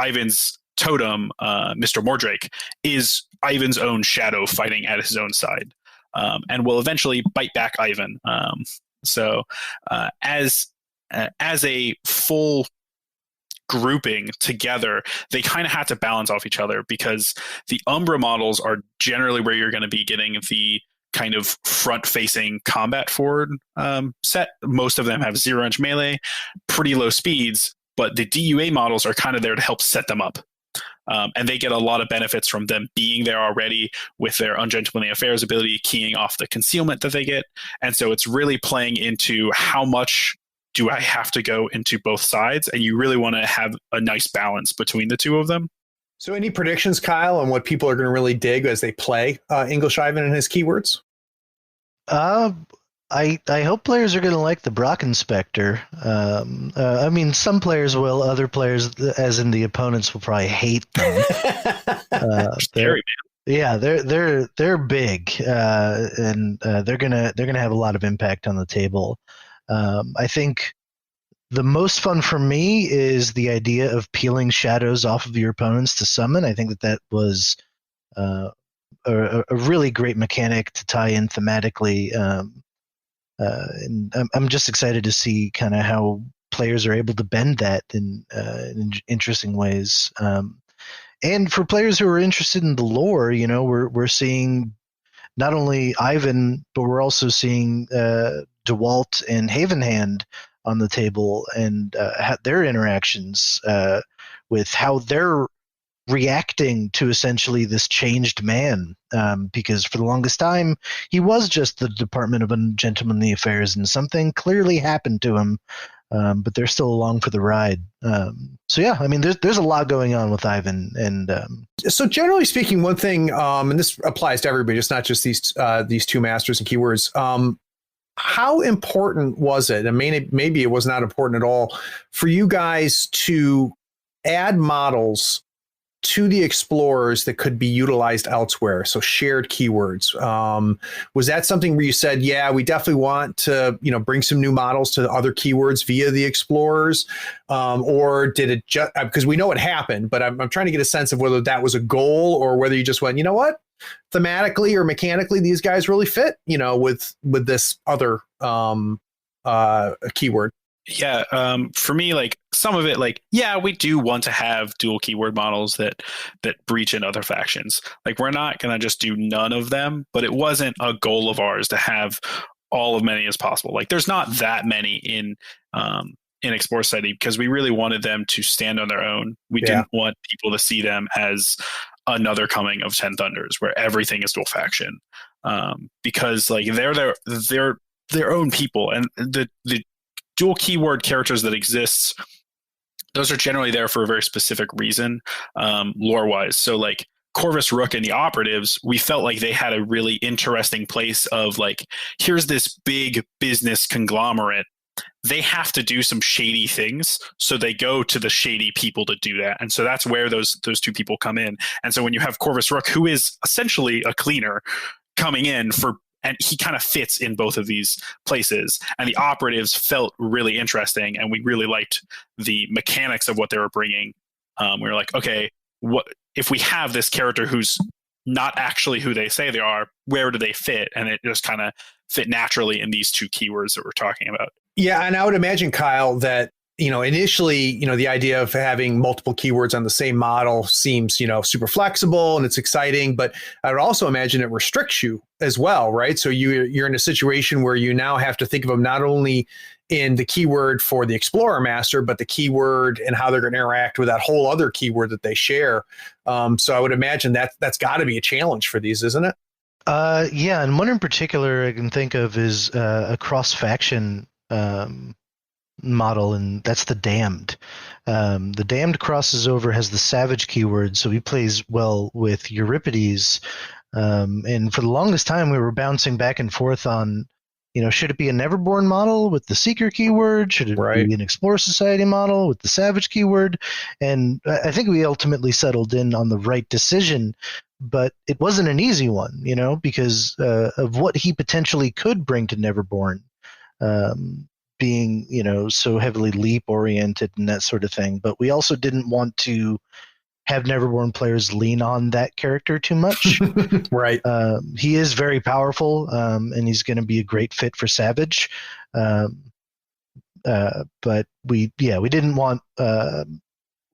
Ivan's totem, Mr. Mordrake, is Ivan's own shadow fighting at his own side, and will eventually bite back Ivan. So as a full grouping together, they kind of had to balance off each other, because the Umbra models are generally where you're going to be getting the kind of front-facing combat forward set. Most of them have 0-inch melee, pretty low speeds, but the DUA models are kind of there to help set them up. And they get a lot of benefits from them being there already with their Ungentlemanly Affairs ability, keying off the concealment that they get. And so it's really playing into how much do I have to go into both sides, and you really want to have a nice balance between the two of them. So any predictions, Kyle, on what people are going to really dig as they play English Ivan and his keywords? I hope players are going to like the Brock Inspector. I mean, some players will. Other players, as in the opponents, will probably hate them. Scary, man. Yeah, they're big, and they're gonna have a lot of impact on the table. I think the most fun for me is the idea of peeling shadows off of your opponents to summon. I think that was a really great mechanic to tie in thematically. And I'm just excited to see kind of how players are able to bend that in interesting ways. And for players who are interested in the lore, we're seeing not only Ivan, but we're also seeing DeWalt and Havenhand on the table, and their interactions with how they're reacting to essentially this changed man, because for the longest time he was just the Department of Ungentlemanly Affairs, and something clearly happened to him, but they're still along for the ride. So yeah, I mean, there's a lot going on with Ivan, and so generally speaking, one thing, and this applies to everybody, it's not just these two masters and keywords. How important was it? I mean, maybe it was not important at all for you guys to add models to the explorers that could be utilized elsewhere, so shared keywords. Was that something where you said, yeah, we definitely want to, bring some new models to other keywords via the explorers, or did it just, because we know it happened, but I'm trying to get a sense of whether that was a goal or whether you just went, you know what, thematically or mechanically, these guys really fit, with this other keyword. Yeah, for me, like some of it, we do want to have dual keyword models that breach in other factions. Like, we're not gonna just do none of them, but it wasn't a goal of ours to have all of many as possible. Like, there's not that many in Explore Society, because we really wanted them to stand on their own. We didn't want people to see them as another coming of Ten Thunders, where everything is dual faction, because they're their own people, and the dual keyword characters that exist, those are generally there for a very specific reason, lore-wise. So Corvus, Rook, and the Operatives, we felt like they had a really interesting place of here's this big business conglomerate. They have to do some shady things, so they go to the shady people to do that. And so that's where those two people come in. And so when you have Corvus Rook, who is essentially a cleaner, coming in and he kind of fits in both of these places. And the Operatives felt really interesting, and we really liked the mechanics of what they were bringing. We were like, okay, what if we have this character who's not actually who they say they are? Where do they fit? And it just kind of fit naturally in these two keywords that we're talking about. Yeah, and I would imagine, Kyle, that initially, the idea of having multiple keywords on the same model seems, super flexible and it's exciting, but I would also imagine it restricts you as well, right? So you're in a situation where you now have to think of them not only in the keyword for the Explorer Master, but the keyword and how they're going to interact with that whole other keyword that they share. So I would imagine that's got to be a challenge for these, isn't it? Yeah, and one in particular I can think of is a cross-faction model, and that's the Damned. The Damned crosses over, has the Savage keyword, so he plays well with Euripides. And for the longest time, we were bouncing back and forth on, should it be a Neverborn model with the Seeker keyword? Should it be an Explorer Society model with the Savage keyword? And I think we ultimately settled in on the right decision, but it wasn't an easy one, because of what he potentially could bring to Neverborn. Being, so heavily leap oriented and that sort of thing. But we also didn't want to have Neverborn players lean on that character too much. Right. He is very powerful, and he's going to be a great fit for Savage. But we didn't want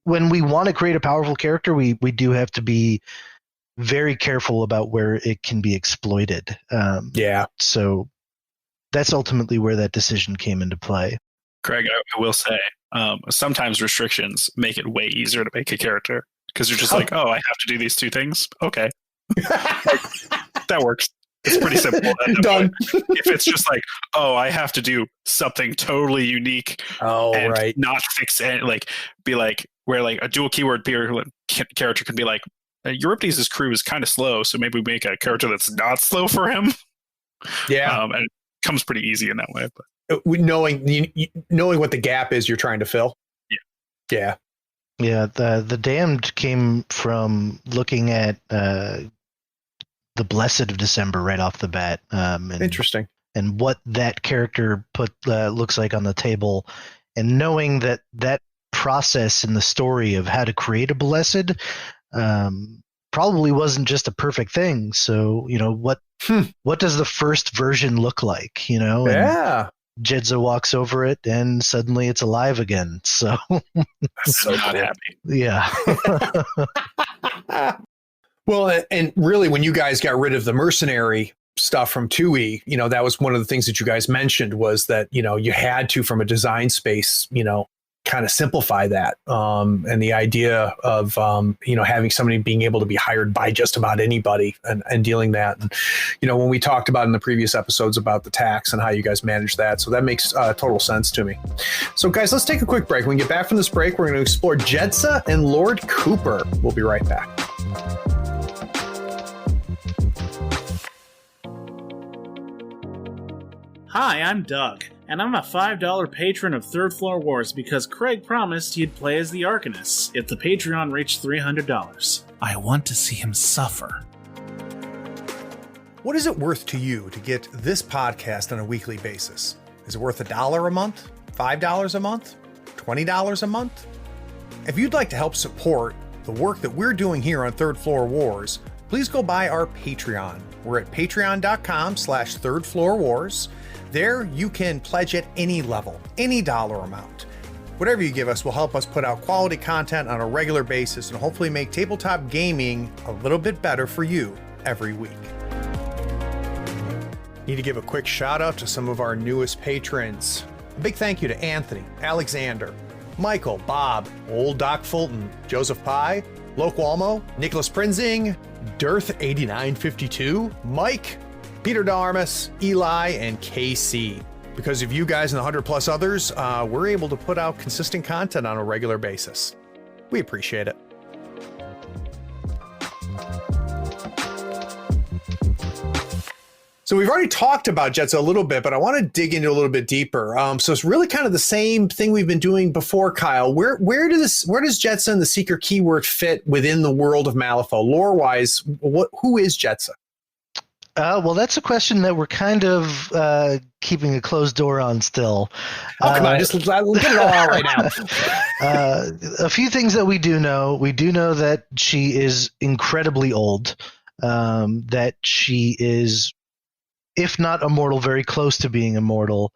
when we want to create a powerful character, we do have to be very careful about where it can be exploited. So that's ultimately where that decision came into play. Craig, I will say, sometimes restrictions make it way easier to make a character because you're just like, oh, I have to do these two things. Okay. That works. It's pretty simple. Done. If it's just like, oh, I have to do something totally unique and not fix it, like be like where like a dual keyword character could be like, Euripides' crew is kind of slow, so maybe we make a character that's not slow for him. Yeah. And it comes pretty easy in that way. But knowing what the gap is you're trying to fill. Yeah. The Damned came from looking at the Blessed of December right off the bat. Interesting. And what that character looks like on the table, and knowing that process in the story of how to create a Blessed probably wasn't just a perfect thing. So, what does the first version look like? And Jedza walks over it and suddenly it's alive again. So, so not happy. Yeah. Well, and really, when you guys got rid of the mercenary stuff from 2E, that was one of the things that you guys mentioned was that, you had to, from a design space, kind of simplify that. And the idea of, having somebody being able to be hired by just about anybody and dealing that. And, when we talked about in the previous episodes about the tax and how you guys manage that. So that makes total sense to me. So guys, let's take a quick break. When we get back from this break, we're going to explore Jedza and Lord Cooper. We'll be right back. Hi, I'm Doug, and I'm a $5 patron of Third Floor Wars because Craig promised he'd play as the Arcanist if the Patreon reached $300. I want to see him suffer. What is it worth to you to get this podcast on a weekly basis? Is it worth $1 a month? $5 a month? $20 a month? If you'd like to help support the work that we're doing here on Third Floor Wars, please go by our Patreon. We're at patreon.com/thirdfloorwars. There, you can pledge at any level, any dollar amount. Whatever you give us will help us put out quality content on a regular basis and hopefully make tabletop gaming a little bit better for you every week. Need to give a quick shout out to some of our newest patrons. A big thank you to Anthony, Alexander, Michael, Bob, Old Doc Fulton, Joseph Pye, Loke Walmo, Nicholas Prinzing, Dearth8952, Mike, Peter Darmus, Eli, and KC. Because of you guys and the 100 plus others, we're able to put out consistent content on a regular basis. We appreciate it. So we've already talked about Jedza a little bit, but I want to dig into a little bit deeper. So it's really kind of the same thing we've been doing before, Kyle. Where does Jedza and the Seeker keyword fit within the world of Malifaux? Lore-wise, who is Jedza? Well, that's a question that we're kind of keeping a closed door on still. Oh, come on, just get it all out right now. A few things that we do know. We do know that she is incredibly old, that she is, if not immortal, very close to being immortal,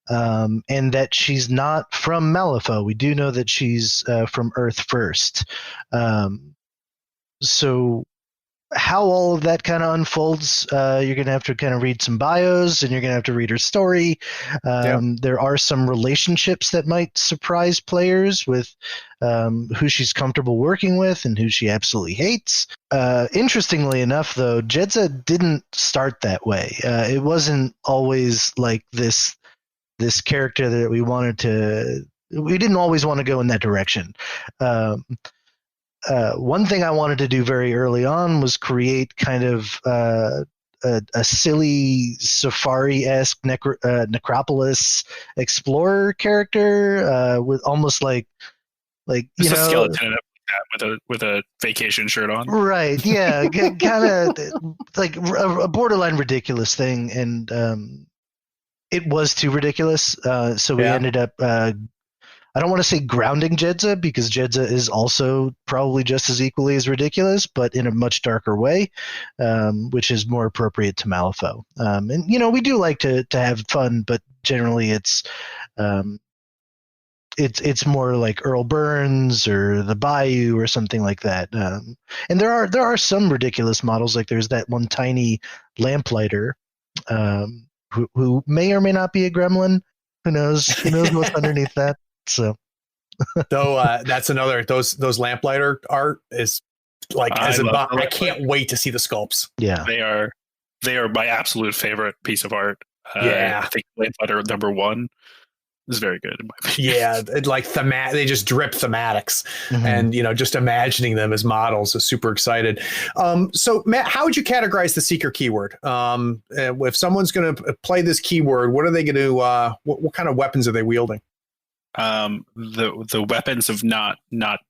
and that she's not from Malifaux. We do know that she's from Earth first. So how all of that kind of unfolds, you're going to have to kind of read some bios and you're going to have to read her story. There are some relationships that might surprise players with who she's comfortable working with and who she absolutely hates. Interestingly enough, though, Jedza didn't start that way. It wasn't always like this character that we didn't always want to go in that direction. One thing I wanted to do very early on was create kind of a silly Safari-esque Necropolis explorer character with almost like a skeleton with a vacation shirt on. Right, yeah, kind of like a borderline ridiculous thing, and it was too ridiculous, so we ended up I don't want to say grounding Jedza, because Jedza is also probably just as equally as ridiculous, but in a much darker way, which is more appropriate to Malifaux. And we do like to have fun, but generally it's it's more like Earl Burns or the Bayou or something like that. And there are some ridiculous models, like there's that one tiny lamplighter who may or may not be a gremlin. Who knows? Who knows what's underneath that? So, though, that's another those lamplighter art is like I can't wait to see the sculpts. Yeah, they are my absolute favorite piece of art. I think lamplighter #1 is very good in my opinion. Yeah, like they just drip thematics, and just imagining them as models is super excited. So Matt, how would you categorize the seeker keyword? If someone's going to play this keyword, what are they going to? What kind of weapons are they wielding? The weapons of not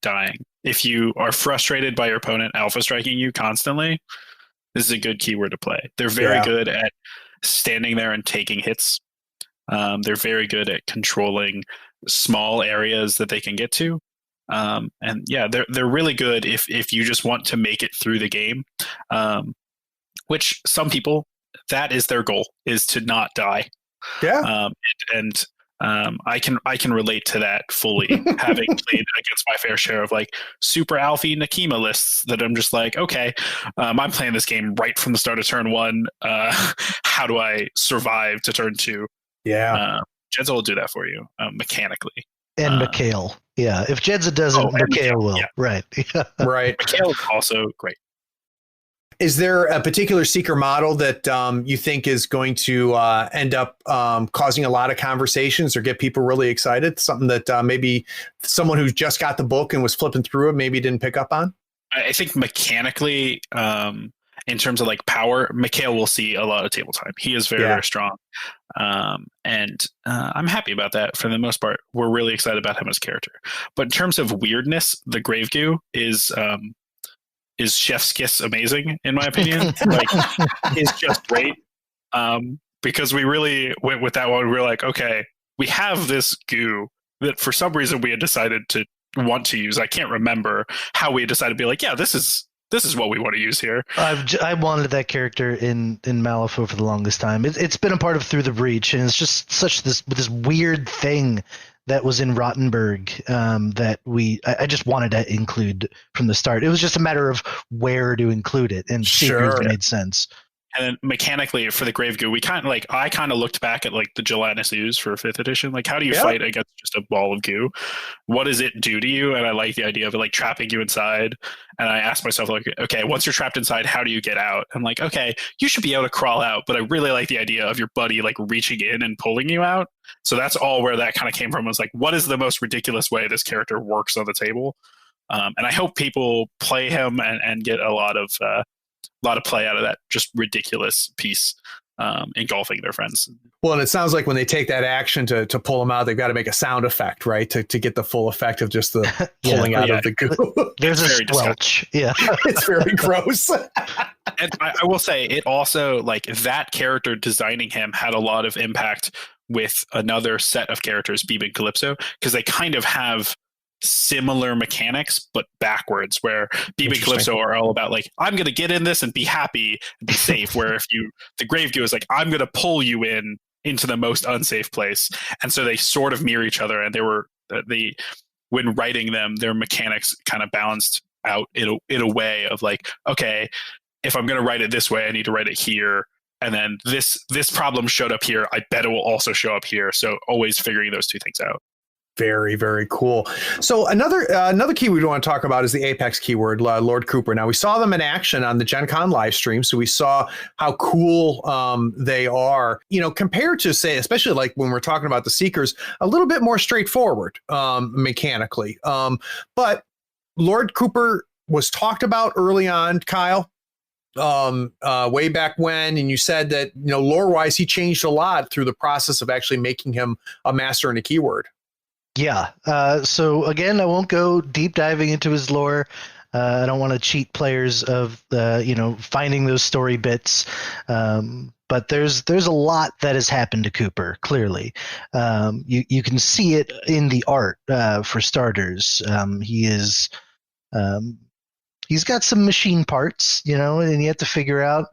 dying. If you are frustrated by your opponent alpha striking you constantly, this is a good keyword to play. They're very good at standing there and taking hits. They're very good at controlling small areas that they can get to. And yeah, they're really good if you just want to make it through the game, which some people, that is their goal, is to not die. Yeah. I can relate to that fully, having played against my fair share of like super Alfie Nakima lists that I'm just like, okay, I'm playing this game right from the start of turn 1. How do I survive to turn 2? Yeah. Jedza will do that for you mechanically. And McHale. Yeah. If Jedza doesn't, McHale will. Yeah. Right. Right. McHale is also great. Is there a particular seeker model that you think is going to end up causing a lot of conversations or get people really excited? Something that maybe someone who just got the book and was flipping through it maybe didn't pick up on? I think mechanically, in terms of like power, McHale will see a lot of table time. He is very, very strong. And I'm happy about that for the most part. We're really excited about him as a character. But in terms of weirdness, the Grave Goo is Chef's Kiss amazing, in my opinion. Like, it's just great. Because we really went with that one. We were like, okay, we have this goo that for some reason we had decided to want to use. I can't remember how we decided to be like, yeah, this is what we want to use here. I wanted that character in Malifaux for the longest time. It's been a part of Through the Breach, and it's just such this weird thing that was in Rottenberg that I just wanted to include from the start. It was just a matter of where to include it, and Seekers made sense. And then mechanically for the Grave Goo, I kind of looked back at like the gelatinous ooze for 5th edition. Like, how do you fight against just a ball of goo? What does it do to you? And I like the idea of it like trapping you inside. And I asked myself, like, okay, once you're trapped inside, how do you get out? I'm like, okay, you should be able to crawl out, but I really like the idea of your buddy like reaching in and pulling you out. So that's all where that kind of came from. I was like, what is the most ridiculous way this character works on the table? And I hope people play him and get a lot of play out of that just ridiculous piece, engulfing their friends. Well, and it sounds like when they take that action to pull them out, they've got to make a sound effect, right? To get the full effect of just the pulling out of the goo. There's a squelch. Yeah. It's very gross. And I will say it also, like, that character, designing him had a lot of impact with another set of characters, Beeb and Calypso, because they kind of have similar mechanics but backwards, where Beeb and Calypso are all about like, I'm gonna get in this and be happy and be safe, where the Grave Goo is like, I'm gonna pull you into the most unsafe place. And so they sort of mirror each other, and when writing them, their mechanics kind of balanced out in a way of like, okay, if I'm gonna write it this way, I need to write it here, and then this problem showed up here, I bet it will also show up here. So always figuring those two things out. Very, very cool. So another keyword we want to talk about is the Apex keyword, Lord Cooper. Now, we saw them in action on the Gen Con live stream, so we saw how cool they are, compared to, say, especially like when we're talking about the Seekers, a little bit more straightforward mechanically. But Lord Cooper was talked about early on, Kyle, way back when, and you said that, lore-wise, he changed a lot through the process of actually making him a master in a keyword. Yeah. So again, I won't go deep diving into his lore. I don't want to cheat players of finding those story bits. But there's a lot that has happened to Cooper. Clearly, you can see it in the art. For starters, he's got some machine parts, and you have to figure out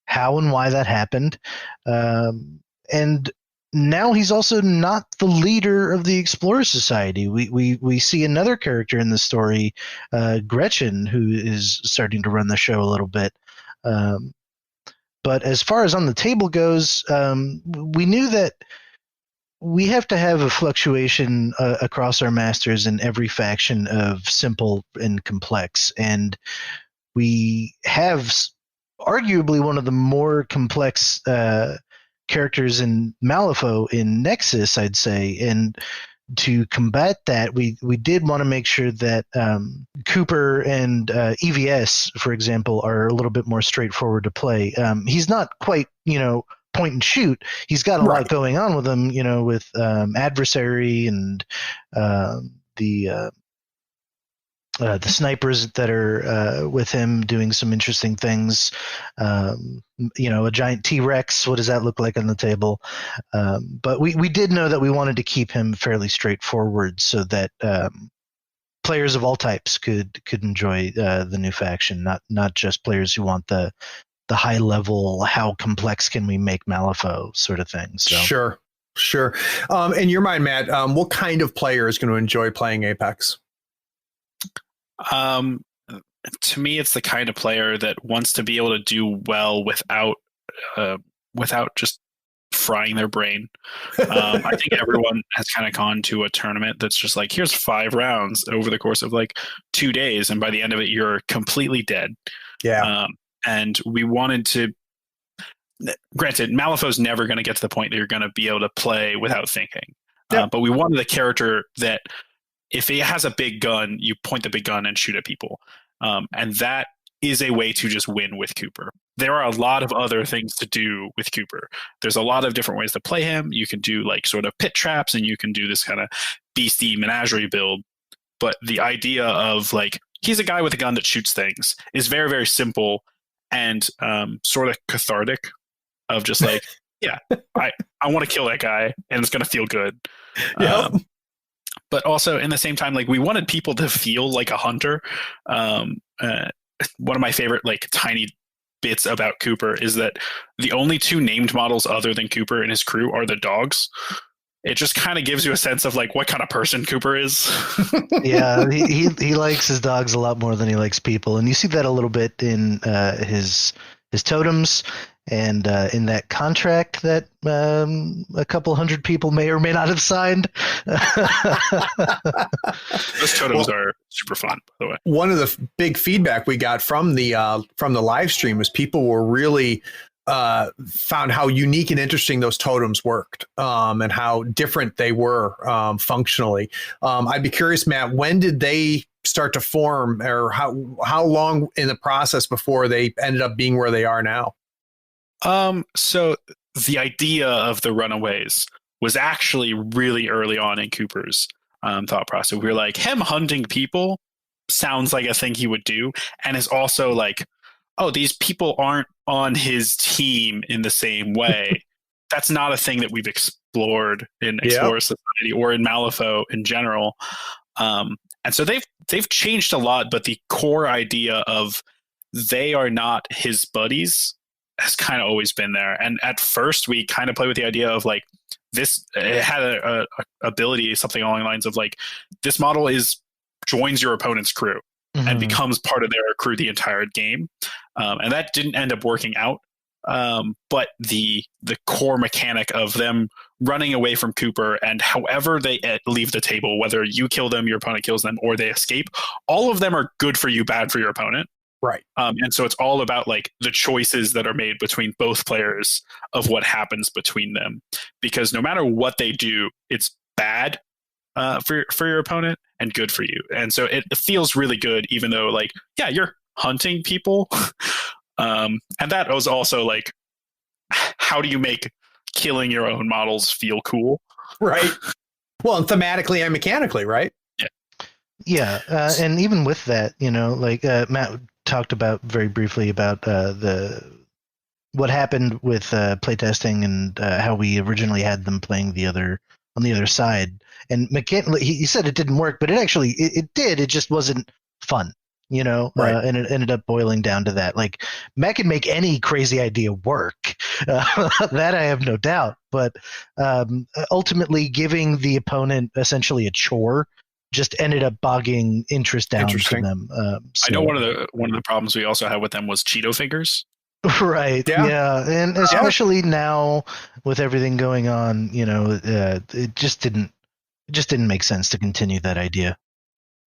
how and why that happened. And now he's also not the leader of the Explorer Society. We see another character in the story, Gretchen, who is starting to run the show a little bit. But as far as on the table goes, we knew that we have to have a fluctuation across our masters in every faction of simple and complex. And we have arguably one of the more complex characters in Malifaux in Nexus, I'd say. And to combat that, we did want to make sure that Cooper and EVS, for example, are a little bit more straightforward to play. He's not quite, point and shoot. He's got a lot going on with him, with adversary and the snipers that are with him doing some interesting things. A giant T-Rex, what does that look like on the table? But we did know that we wanted to keep him fairly straightforward so that players of all types could enjoy the new faction, not just players who want the high level, how complex can we make Malifaux sort of thing. So. Sure. In your mind, Matt, what kind of player is going to enjoy playing Apex? To me, it's the kind of player that wants to be able to do well without just frying their brain. I think everyone has kind of gone to a tournament that's just like, here's 5 rounds over the course of like 2 days, and by the end of it, you're completely dead. Yeah. And we wanted to. Granted, Malifaux's never going to get to the point that you're going to be able to play without thinking. Yep. But we wanted a character that, if he has a big gun, you point the big gun and shoot at people. And that is a way to just win with Cooper. There are a lot of other things to do with Cooper. There's a lot of different ways to play him. You can do like sort of pit traps, and you can do this kind of beastie menagerie build. But the idea of like, he's a guy with a gun that shoots things is very, very simple and sort of cathartic of just like, yeah, I want to kill that guy and it's going to feel good. Yep. But also in the same time, like we wanted people to feel like a hunter. One of my favorite like tiny bits about Cooper is that the only 2 named models other than Cooper and his crew are the dogs. It just kind of gives you a sense of like what kind of person Cooper is. Yeah, he likes his dogs a lot more than he likes people, and you see that a little bit in his totems and in that contract that a couple hundred people may or may not have signed. Those totems are super fun, by the way. One of the big feedback we got from the live stream was people were really found how unique and interesting those totems worked, and how different they were functionally. I'd be curious, Matt, when did they start to form, or how long in the process before they ended up being where they are now? So the idea of the Runaways was actually really early on in Cooper's thought process. We were like, him hunting people sounds like a thing he would do, and is also like, oh, these people aren't on his team in the same way. That's not a thing that we've explored in Explorer Society or in Malifaux in general. And so they've changed a lot, but the core idea of they are not his buddies has kind of always been there. And at first we kind of played with the idea of like this, it had a ability, something along the lines of like, this model joins your opponent's crew and becomes part of their crew the entire game. And that didn't end up working out. But the core mechanic of them running away from Cooper, and however they leave the table, whether you kill them, your opponent kills them, or they escape, all of them are good for you, bad for your opponent. Right. And so it's all about like the choices that are made between both players of what happens between them, because no matter what they do, it's bad for your opponent and good for you. And so it feels really good, even though like, yeah, you're hunting people. And that was also like, how do you make killing your own models feel cool? Right. Well, and thematically and mechanically, right? Yeah. And even with that, like Matt talked about very briefly about what happened with playtesting and how we originally had them playing on the other side. And mechanically, he said it didn't work, but it actually it did. It just wasn't fun. Right. And it ended up boiling down to that. Like, Matt can make any crazy idea work. That I have no doubt. But ultimately, giving the opponent essentially a chore just ended up bogging interest down for them. I know one of the problems we also had with them was Cheeto fingers. Right. Yeah. And especially now with everything going on, it just didn't make sense to continue that idea.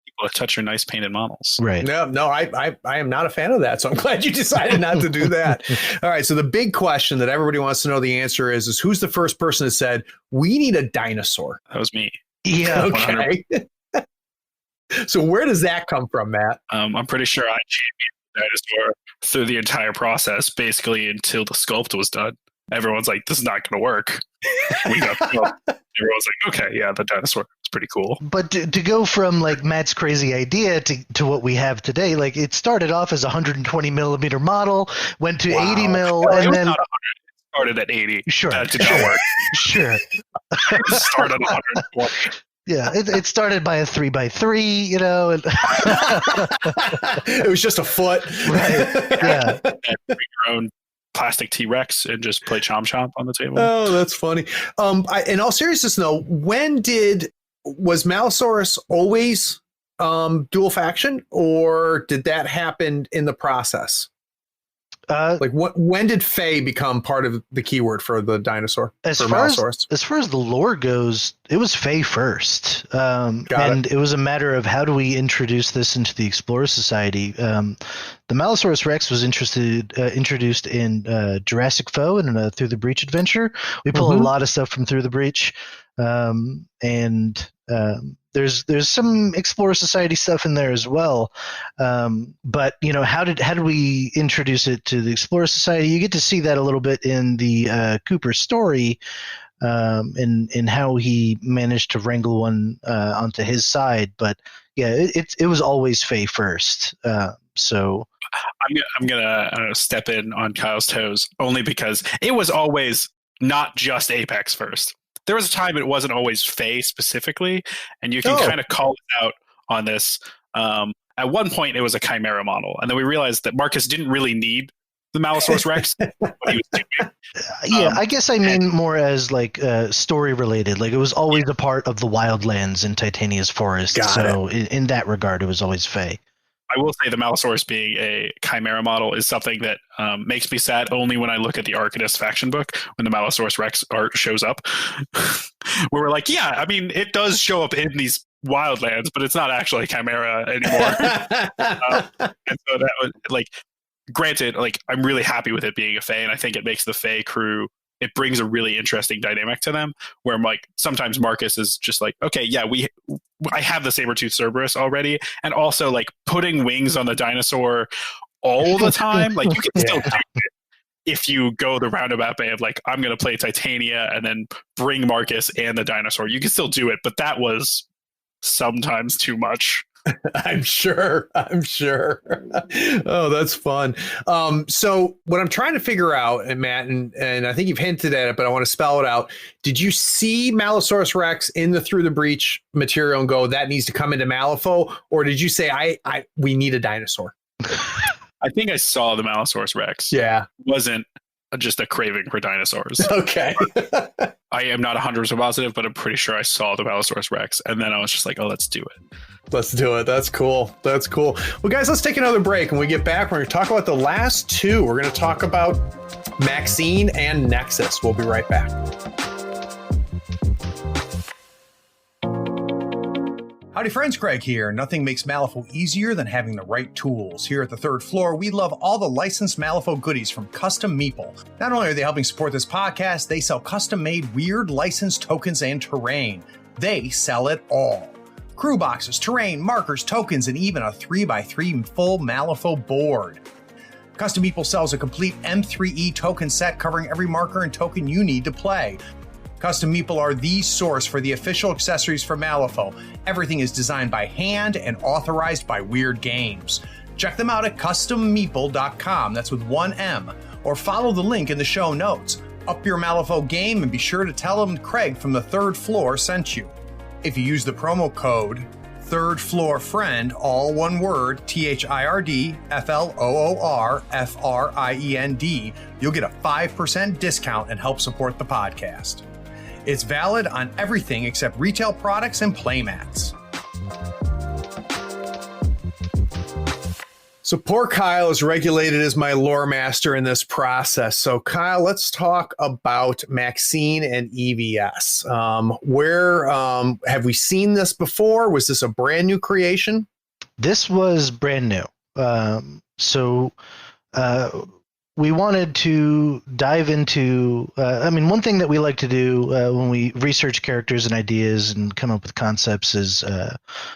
People touch your nice painted models. Right. No, I am not a fan of that. So I'm glad you decided not to do that. All right. So the big question that everybody wants to know the answer is who's the first person that said, we need a dinosaur? That was me. Yeah. Okay. So where does that come from, Matt? I'm pretty sure I championed the dinosaur through the entire process, basically until the sculpt was done. Everyone's like, this is not going to work. We got everyone's like, okay, yeah, the dinosaur is pretty cool. But to go from like Matt's crazy idea to what we have today, like it started off as a 120 millimeter model, went to 80 mil, well, and then not 100. It started at 80. Sure, that did not work. Sure, it started at 120. Yeah, it started by a 3x3, And it was just a foot, right? Yeah, and your own plastic T-Rex and just play Chomp Chomp on the table. Oh, that's funny. In all seriousness, though, was Malisaurus always dual faction, or did that happen in the process? When did Fey become part of the keyword for the dinosaur? As far as the lore goes, it was Fey first, it was a matter of how do we introduce this into the Explorer Society. The Malisaurus Rex was introduced in Jurassic Foe and Through the Breach adventure. We pull a lot of stuff from Through the Breach, there's some Explorer Society stuff in there as well. But how did we introduce it to the Explorer Society? You get to see that a little bit in the Cooper story, in how he managed to wrangle one onto his side. But yeah, it was always Fey first. So I'm gonna step in on Kyle's toes only because it was always not just Apex first. There was a time it wasn't always Fey specifically, and you can kind of call it out on this. At one point, it was a Chimera model, and then we realized that Marcus didn't really need the Malisaurus Rex. What he was doing. I guess I mean more as like story related. Like it was always a part of the wildlands in Titania's forest. In that regard, it was always Fey. I will say the Malisaurus being a Chimera model is something that makes me sad only when I look at the Arcanist faction book when the Malisaurus Rex art shows up. Where we're like, yeah, I mean, it does show up in these wildlands, but it's not actually Chimera anymore. And so that was like, granted, like I'm really happy with it being a Fey, and I think it makes the Fey crew, it brings a really interesting dynamic to them where like sometimes Marcus is just like, okay, yeah, I have the Sabertooth Cerberus already, and also like putting wings on the dinosaur all the time, like you can still do it if you go the roundabout way of like, I'm going to play Titania and then bring Marcus and the dinosaur. You can still do it, but that was sometimes too much. I'm sure. Oh, that's fun. So what I'm trying to figure out, and Matt, and I think you've hinted at it, but I want to spell it out. Did you see Malisaurus Rex in the Through the Breach material and go, that needs to come into Malifaux? Or did you say, we need a dinosaur? I think I saw the Malisaurus Rex. Yeah. It wasn't just a craving for dinosaurs. Okay. I am not 100% positive, but I'm pretty sure I saw the Malisaurus Rex. And then I was just like, oh, let's do it. Let's do it. That's cool. Well, guys, let's take another break. When we get back, we're going to talk about the last two. We're going to talk about Maxine and Nexus. We'll be right back. Howdy friends, Craig here. Nothing makes Malifaux easier than having the right tools. Here at the third floor, we love all the licensed Malifaux goodies from Custom Meeple. Not only are they helping support this podcast, they sell custom-made Wyrd licensed tokens and terrain. They sell it all. Crew boxes, terrain, markers, tokens, and even a 3x3 full Malifaux board. Custom Meeple sells a complete M3E token set covering every marker and token you need to play. Custom Meeple are the source for the official accessories for Malifaux. Everything is designed by hand and authorized by Wyrd Games. Check them out at custommeeple.com, that's with one M, or follow the link in the show notes. Up your Malifaux game and be sure to tell them Craig from the third floor sent you. If you use the promo code Third Floor Friend, all one word, THIRD-FLOORFRIEND, you'll get a 5% discount and help support the podcast. It's valid on everything except retail products and playmats. So poor Kyle is regulated as my lore master in this process. So Kyle, let's talk about Maxine and EVS. Where have we seen this before? Was this a brand new creation? This was brand new. We wanted to dive into, one thing that we like to do when we research characters and ideas and come up with concepts is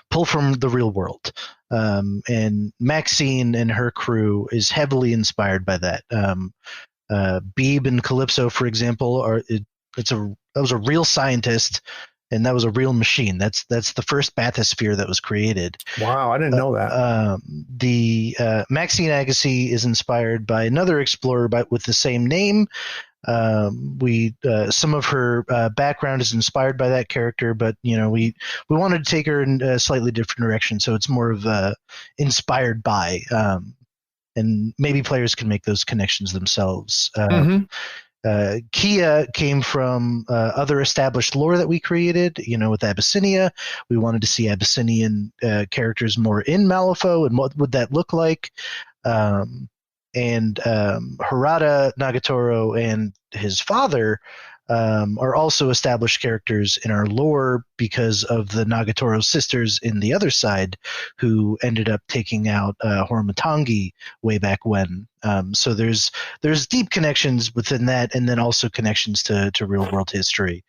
pull from the real world. And Maxine and her crew is heavily inspired by that. Beeb and Calypso, for example, that was a real scientist, and that was a real machine. That's the first bathysphere that was created. Wow, I didn't know that. The Maxine Agassi is inspired by another explorer with the same name. Some of her background is inspired by that character, but we wanted to take her in a slightly different direction, so it's more of inspired by, and maybe players can make those connections themselves. Kia came from other established lore that we created, with Abyssinia. We wanted to see Abyssinian characters more in Malifaux, and what would that look like? And Harada Nagatoro and his father are also established characters in our lore because of the Nagatoro sisters in the other side, who ended up taking out Horomatangi way back when. So there's deep connections within that, and then also connections to real world history.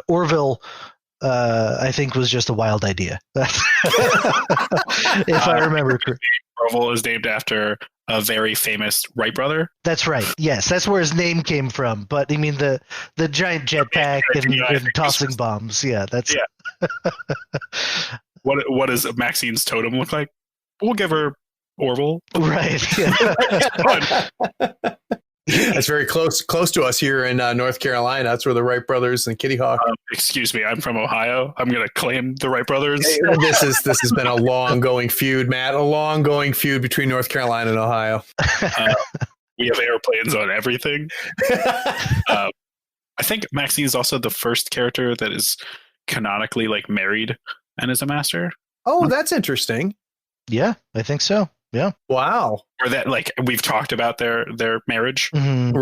Orville, I think, was just a wild idea, if I remember correctly. Orville is named after a very famous Wright brother. That's right. Yes, that's where his name came from. But I mean the giant jetpack and tossing bombs. Yeah, that's. Yeah. What does Maxine's totem look like? We'll give her Orville. Right. Yeah. That's very close to us here in North Carolina. That's where the Wright brothers and Kitty Hawk. Excuse me, I'm from Ohio. I'm going to claim the Wright brothers. This has been a long-going feud, Matt. A long-going feud between North Carolina and Ohio. We have airplanes on everything. I think Maxine is also the first character that is canonically married and is a master. Oh, that's interesting. Yeah, I think so. Yeah. Wow. Or that we've talked about their marriage. Mm-hmm.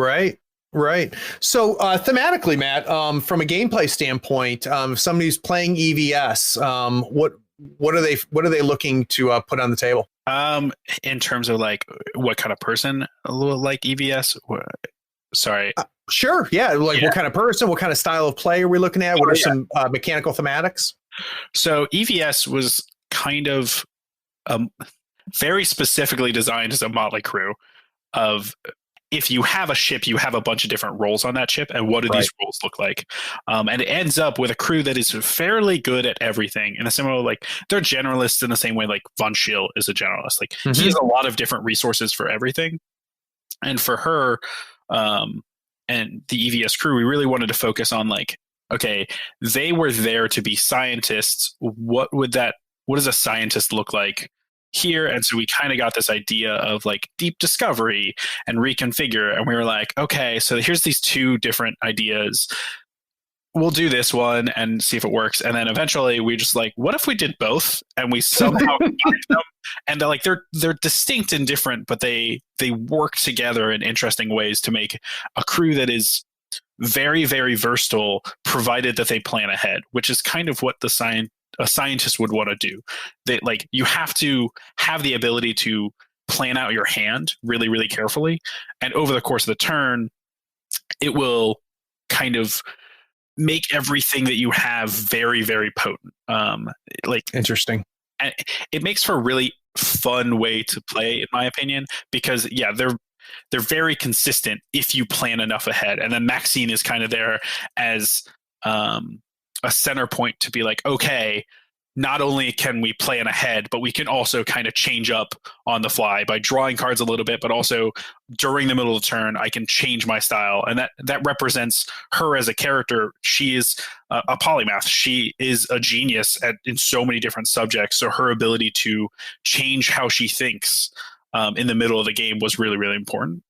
Right. So thematically, Matt, from a gameplay standpoint, if somebody's playing EVS, what are they looking to put on the table? In terms of what kind of person like EVS? Sorry. Sure. Yeah. What kind of person? What kind of style of play are we looking at? What are some mechanical thematics? So EVS was kind of very specifically designed as a motley crew of, if you have a ship, you have a bunch of different roles on that ship, and what do these roles look like? And it ends up with a crew that is fairly good at everything. In a similar, they're generalists in the same way Von Schill is a generalist. He has a lot of different resources for everything. And for her and the EVS crew, we really wanted to focus on okay, they were there to be scientists. What does a scientist look like here? And so we kind of got this idea of deep discovery and reconfigure, and we were okay, so here's these two different ideas. We'll do this one and see if it works. And then eventually we just what if we did both and we somehow combined them? And they're distinct and different, but they work together in interesting ways to make a crew that is very, very versatile, provided that they plan ahead, which is kind of what a scientist would want to do. That you have to have the ability to plan out your hand really, really carefully, and over the course of the turn, it will kind of make everything that you have very, very potent. Interesting. And it makes for a really fun way to play, in my opinion, because they're very consistent if you plan enough ahead. And then Maxine is kind of there as a center point to be okay, not only can we plan ahead, but we can also kind of change up on the fly by drawing cards a little bit, but also during the middle of the turn, I can change my style. And that represents her as a character. She is a polymath. She is a genius in so many different subjects. So her ability to change how she thinks in the middle of the game was really, really important.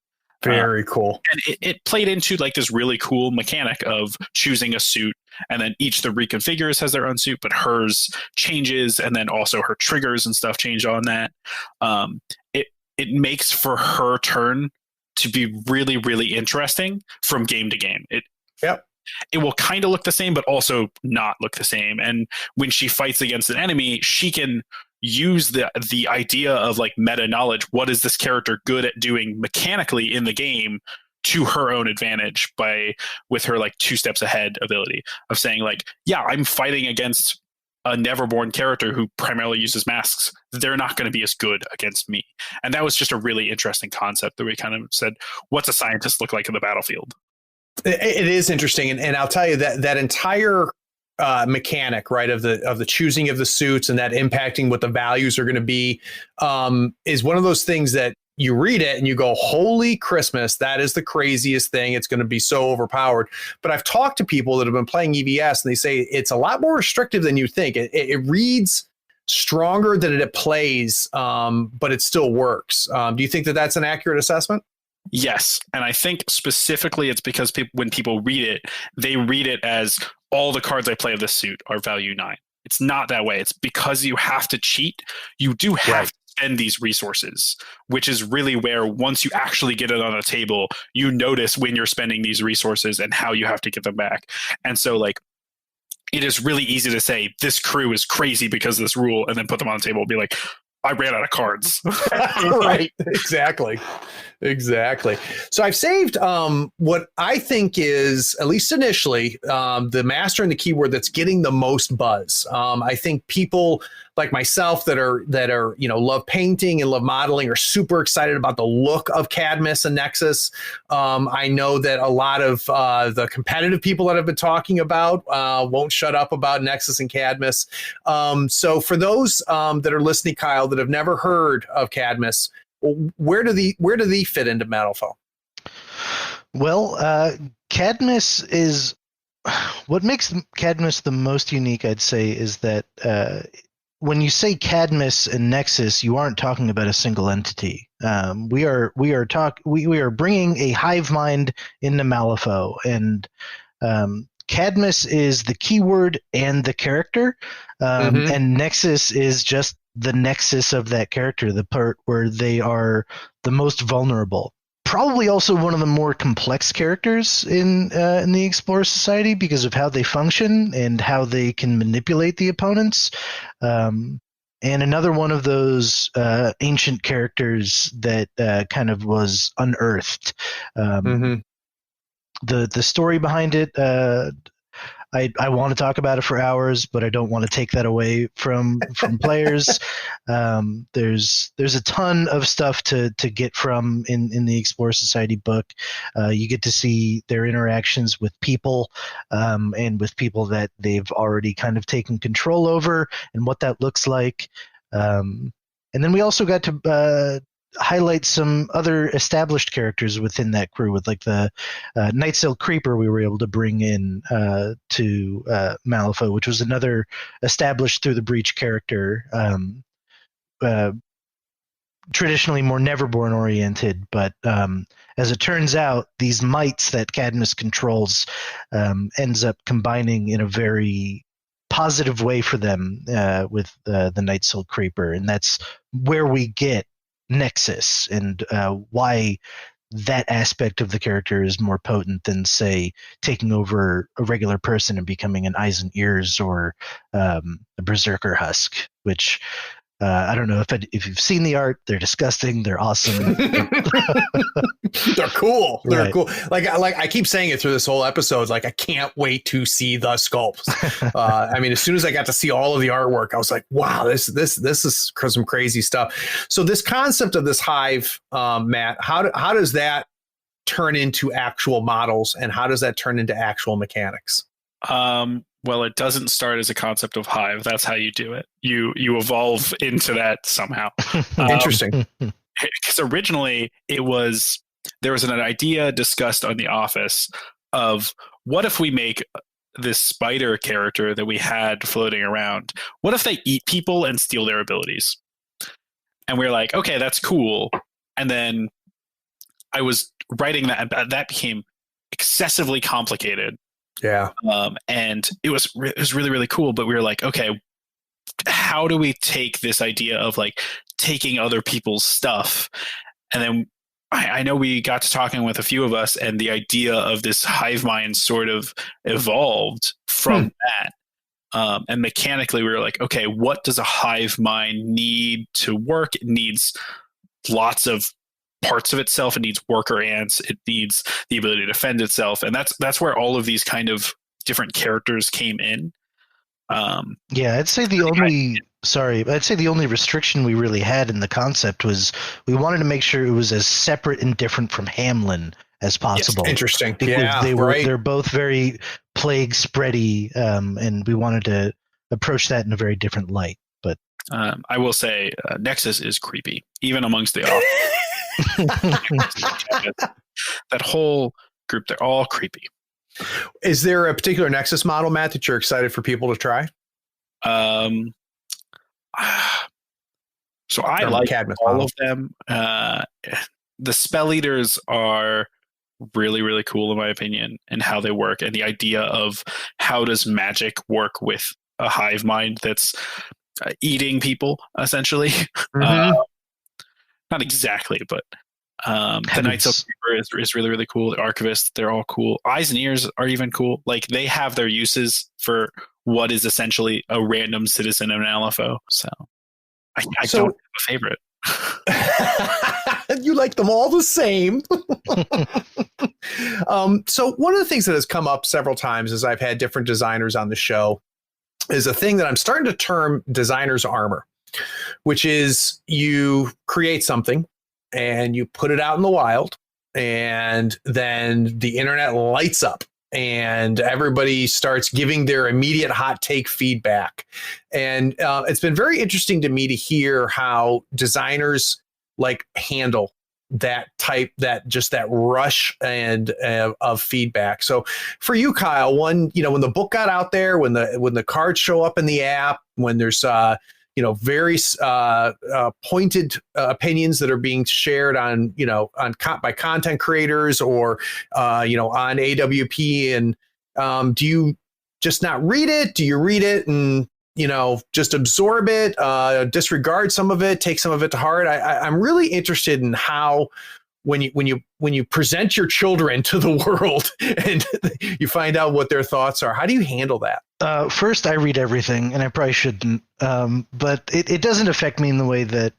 Very cool. And it played into like this really cool mechanic of choosing a suit, and then each of the reconfigures has their own suit, but hers changes, and then also her triggers and stuff change on that. It makes for her turn to be really, really interesting from game to game. It will kind of look the same, but also not look the same. And when she fights against an enemy, she can use the idea of like meta knowledge. What is this character good at doing mechanically in the game to her own advantage with her like 2 steps ahead ability of saying like, yeah, I'm fighting against a Neverborn character who primarily uses masks. They're not going to be as good against me. And that was just a really interesting concept that we kind of said, what's a scientist look like in the battlefield? It is interesting. And I'll tell you that entire mechanic, right, of the choosing of the suits and that impacting what the values are going to be is one of those things that you read it and you go, holy Christmas, that is the craziest thing. It's going to be so overpowered. But I've talked to people that have been playing EVS and they say it's a lot more restrictive than you think. It reads stronger than it plays, but it still works. Do you think that that's an accurate assessment? Yes. And I think specifically it's because when people read it, they read it as all the cards I play of this suit are value 9. It's not that way. It's because you have to cheat. You do have to spend these resources, which is really where once you actually get it on the table, you notice when you're spending these resources and how you have to get them back. And so like, it is really easy to say this crew is crazy because of this rule and then put them on the table and be like, I ran out of cards. Right. Exactly. So I've saved what I think is, at least initially, the master and the keyword that's getting the most buzz. I think people like myself that are love painting and love modeling are super excited about the look of Cadmus and Nexus. I know that a lot of the competitive people that I've been talking about won't shut up about Nexus and Cadmus. So for those that are listening, Kyle, that have never heard of Cadmus, where do they fit into Malifaux? Well, Cadmus is what makes Cadmus the most unique, I'd say, is that when you say Cadmus and Nexus, you aren't talking about a single entity. We are bringing a hive mind into Malifaux, and Cadmus is the keyword and the character, and Nexus is just the nexus of that character, the part where they are the most vulnerable. Probably also one of the more complex characters in the Explorer Society because of how they function and how they can manipulate the opponents. And another one of those ancient characters that kind of was unearthed. The story behind it, I want to talk about it for hours, but I don't want to take that away from players. There's a ton of stuff to get from in the Explorer Society book. You get to see their interactions with people and with people that they've already kind of taken control over and what that looks like. And then we also got to highlight some other established characters within that crew, with like the Nightsail Creeper we were able to bring in to Malifaux, which was another established through the Breach character, traditionally more Neverborn oriented, but as it turns out, these mites that Cadmus controls ends up combining in a very positive way for them with the Nightsail Creeper, and that's where we get Nexus and why that aspect of the character is more potent than, say, taking over a regular person and becoming an eyes and ears or a berserker husk, which I don't know if you've seen the art. They're disgusting. They're awesome. They're cool. They're right. cool. Like I keep saying it through this whole episode. It's like I can't wait to see the sculpts. I mean, as soon as I got to see all of the artwork, I was like, wow, this is some crazy stuff. So this concept of this hive, Matt, how does that turn into actual models, and how does that turn into actual mechanics? Well, it doesn't start as a concept of hive. That's how you do it. You evolve into that somehow. Interesting. Because originally there was an idea discussed on The Office of what if we make this spider character that we had floating around, what if they eat people and steal their abilities? And we're like, okay, that's cool. And then I was writing that, and that became excessively complicated. Yeah. And it was really, really cool. But we were like, okay, how do we take this idea of like taking other people's stuff? And then I know we got to talking with a few of us, and the idea of this hive mind sort of evolved from that. And mechanically, we were like, okay, what does a hive mind need to work? It needs lots of parts of itself. It needs worker ants. It needs the ability to defend itself. And that's where all of these kind of different characters came in. I'd say the only restriction we really had in the concept was we wanted to make sure it was as separate and different from Hamlin as possible. Yes, interesting. Because they're both very plague spready, and we wanted to approach that in a very different light. But I will say Nexus is creepy, even amongst the office. That whole group, they're all creepy. Is there a particular Nexus model, Matt, that you're excited for people to try? So I like all of them. The spell eaters are really, really cool in my opinion, and how they work, and the idea of how does magic work with a hive mind that's eating people essentially. Not exactly, but the Knights of Reaper is really, really cool. The Archivists, they're all cool. Eyes and Ears are even cool. Like, they have their uses for what is essentially a random citizen of Malifaux. So I don't have a favorite. You like them all the same. So one of the things that has come up several times as I've had different designers on the show is a thing that I'm starting to term designer's armor, which is you create something and you put it out in the wild, and then the internet lights up and everybody starts giving their immediate hot take feedback. And it's been very interesting to me to hear how designers like handle that rush and of feedback. So for you, Kyle, when the book got out there, when the cards show up in the app, when there's very pointed opinions that are being shared on by content creators or on AWP, and do you just not read it? Do you read it and just absorb it, disregard some of it, take some of it to heart? I'm really interested in how when you present your children to the world and you find out what their thoughts are, how do you handle that? First, I read everything, and I probably shouldn't, but it doesn't affect me in the way that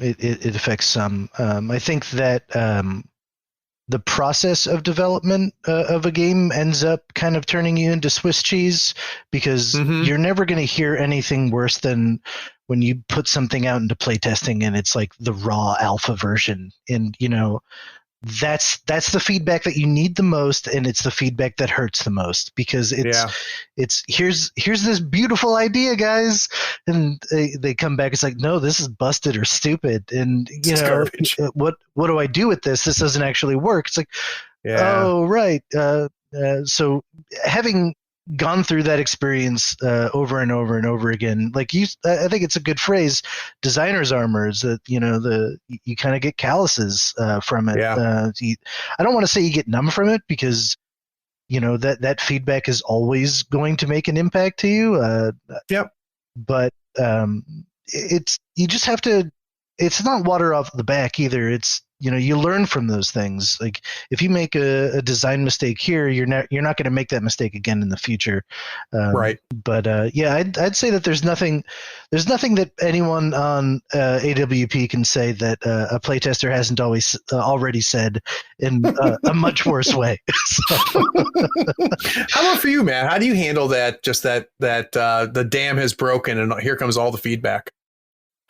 it affects some. I think that the process of development of a game ends up kind of turning you into Swiss cheese, because you're never going to hear anything worse than when you put something out into playtesting and it's like the raw alpha version. And, that's the feedback that you need the most, and it's the feedback that hurts the most, because it's here's this beautiful idea, guys, and they come back, it's like, no, this is busted or stupid, and what do I do with this? This doesn't actually work. It's like, oh right. So having gone through that experience over and over and over again, like I think it's a good phrase, designer's armor, is that you kind of get calluses from it. I don't want to say you get numb from it, because that feedback is always going to make an impact to you. But you just have to. It's not water off the back either. It's you learn from those things. Like, if you make a design mistake here, you're not going to make that mistake again in the future. Right. But I'd say that there's nothing that anyone on AWP can say that a playtester hasn't already said in a much worse way. How about for you, man? How do you handle that? Just that the dam has broken and here comes all the feedback.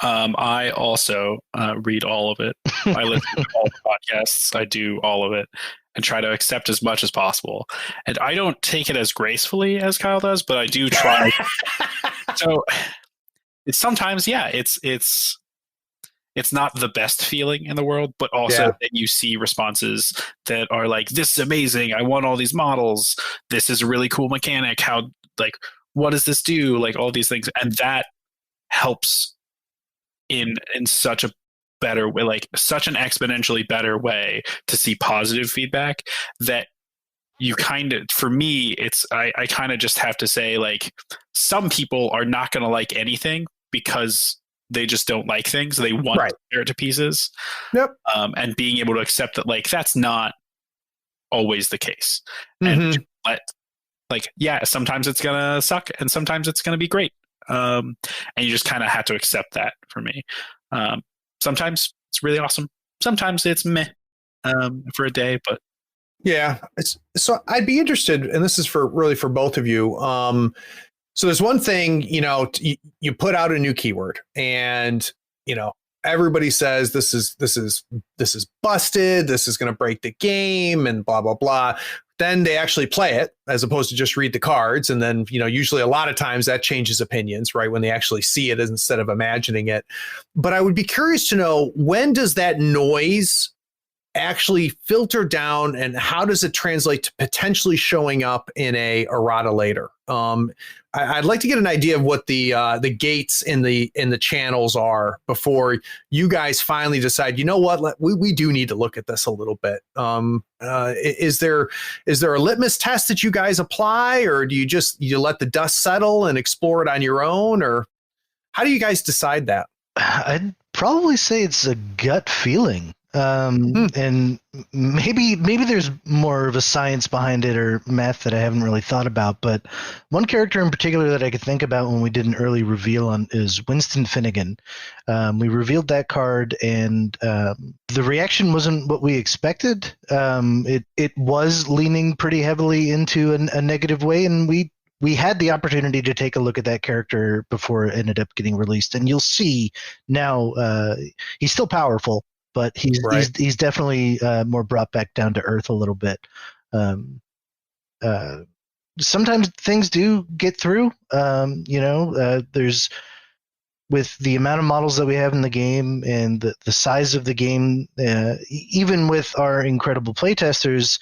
I also read all of it. I listen to all the podcasts. I do all of it. and try to accept as much as possible. And I don't take it as gracefully as Kyle does, but I do try. So sometimes, yeah, it's not the best feeling in the world, but also that you see responses that are like, this is amazing. I want all these models. This is a really cool mechanic. How, like, what does this do? Like all these things. And that helps in such a better way, like such an exponentially better way to see positive feedback that you kind of, for me, it's, I kind of just have to say, like, some people are not going to like anything because they just don't like things. They want to tear it to pieces. Yep. And being able to accept that, like, that's not always the case. And like, yeah, sometimes it's going to suck and sometimes it's going to be great. And you just kind of have to accept that for me. Sometimes it's really awesome. Sometimes it's meh for a day, but yeah. So I'd be interested, and this is for both of you. So there's one thing, you know, you put out a new keyword, and you know everybody says this is busted. This is going to break the game, and blah blah blah. Then they actually play it as opposed to just read the cards. And then, you know, usually a lot of times that changes opinions, right? When they actually see it instead of imagining it. But I would be curious to know, when does that noise actually filter down, and how does it translate to potentially showing up in a errata later? I'd like to get an idea of what the gates in the channels are before you guys finally decide, you know what, we do need to look at this a little bit. Is there a litmus test that you guys apply, or do you let the dust settle and explore it on your own, or how do you guys decide that? I'd probably say it's a gut feeling. And maybe there's more of a science behind it or math that I haven't really thought about, but one character in particular that I could think about when we did an early reveal on is Winston Finnegan. We revealed that card, and the reaction wasn't what we expected. It was leaning pretty heavily into a negative way, and we had the opportunity to take a look at that character before it ended up getting released, and you'll see now he's still powerful, but he's definitely more brought back down to earth a little bit. Sometimes things do get through. There's, with the amount of models that we have in the game and the size of the game, even with our incredible playtesters,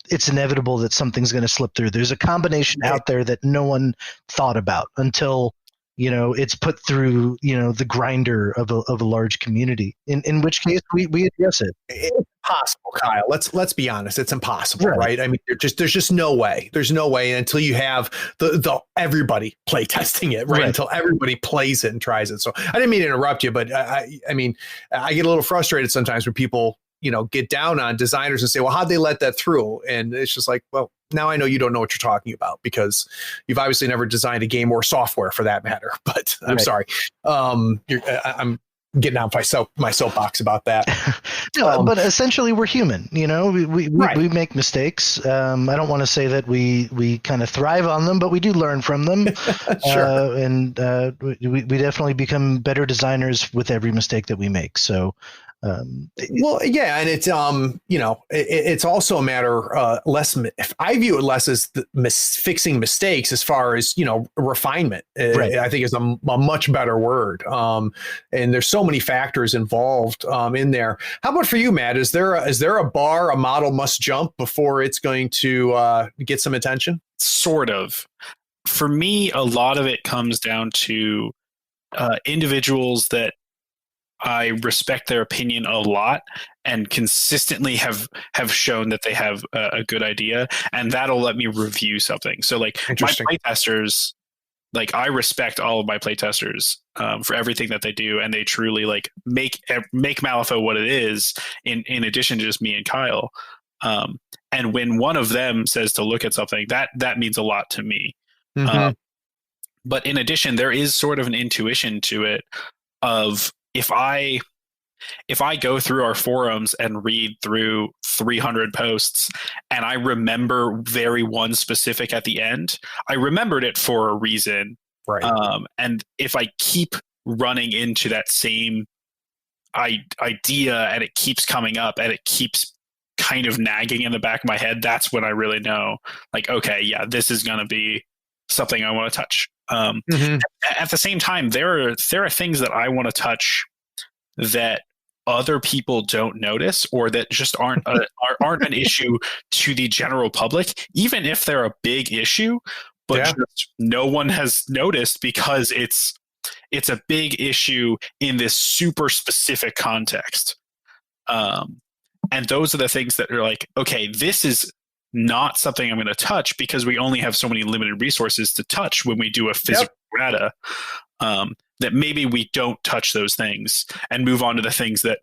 it's inevitable that something's going to slip through. There's a combination out there that no one thought about until, you know, it's put through, you know, the grinder of a large community. In which case we address it. It's impossible, Kyle. Let's be honest. It's impossible, right? I mean, there's just no way. There's no way until you have the everybody play testing it, right? Until everybody plays it and tries it. So I didn't mean to interrupt you, but I mean, I get a little frustrated sometimes when people, you know, get down on designers and say, well, how'd they let that through? And it's just like, well, now I know you don't know what you're talking about, because you've obviously never designed a game or software for that matter. But I'm sorry. I'm getting on my soapbox about that. No, but essentially we're human, you know, we make mistakes. I don't want to say that we kind of thrive on them, but we do learn from them. Sure. And we definitely become better designers with every mistake that we make. So, well, yeah, and it's you know, it's also a matter less. If I view it less as fixing mistakes, as far as, you know, refinement. I think is a much better word. And there's so many factors involved in there. How about for you, Matt? Is there a bar a model must jump before it's going to get some attention? Sort of. For me, a lot of it comes down to individuals that I respect their opinion a lot and consistently have shown that they have a good idea, and that'll let me review something. So like my playtesters, like I respect all of my playtesters for everything that they do, and they truly like make Malifaux what it is in addition to just me and Kyle. And when one of them says to look at something, that means a lot to me. Mm-hmm. But in addition, there is sort of an intuition to it of, if I go through our forums and read through 300 posts and I remember very one specific at the end, I remembered it for a reason. Right. And if I keep running into that same idea and it keeps coming up and it keeps kind of nagging in the back of my head, that's when I really know, like, okay, yeah, this is going to be something I want to touch. At the same time, there are things that I want to touch that other people don't notice, or that just aren't an issue to the general public, even if they're a big issue, but just no one has noticed because it's a big issue in this super specific context. And those are the things that are like, okay, this is not something I'm going to touch because we only have so many limited resources to touch when we do a physical errata, that maybe we don't touch those things and move on to the things that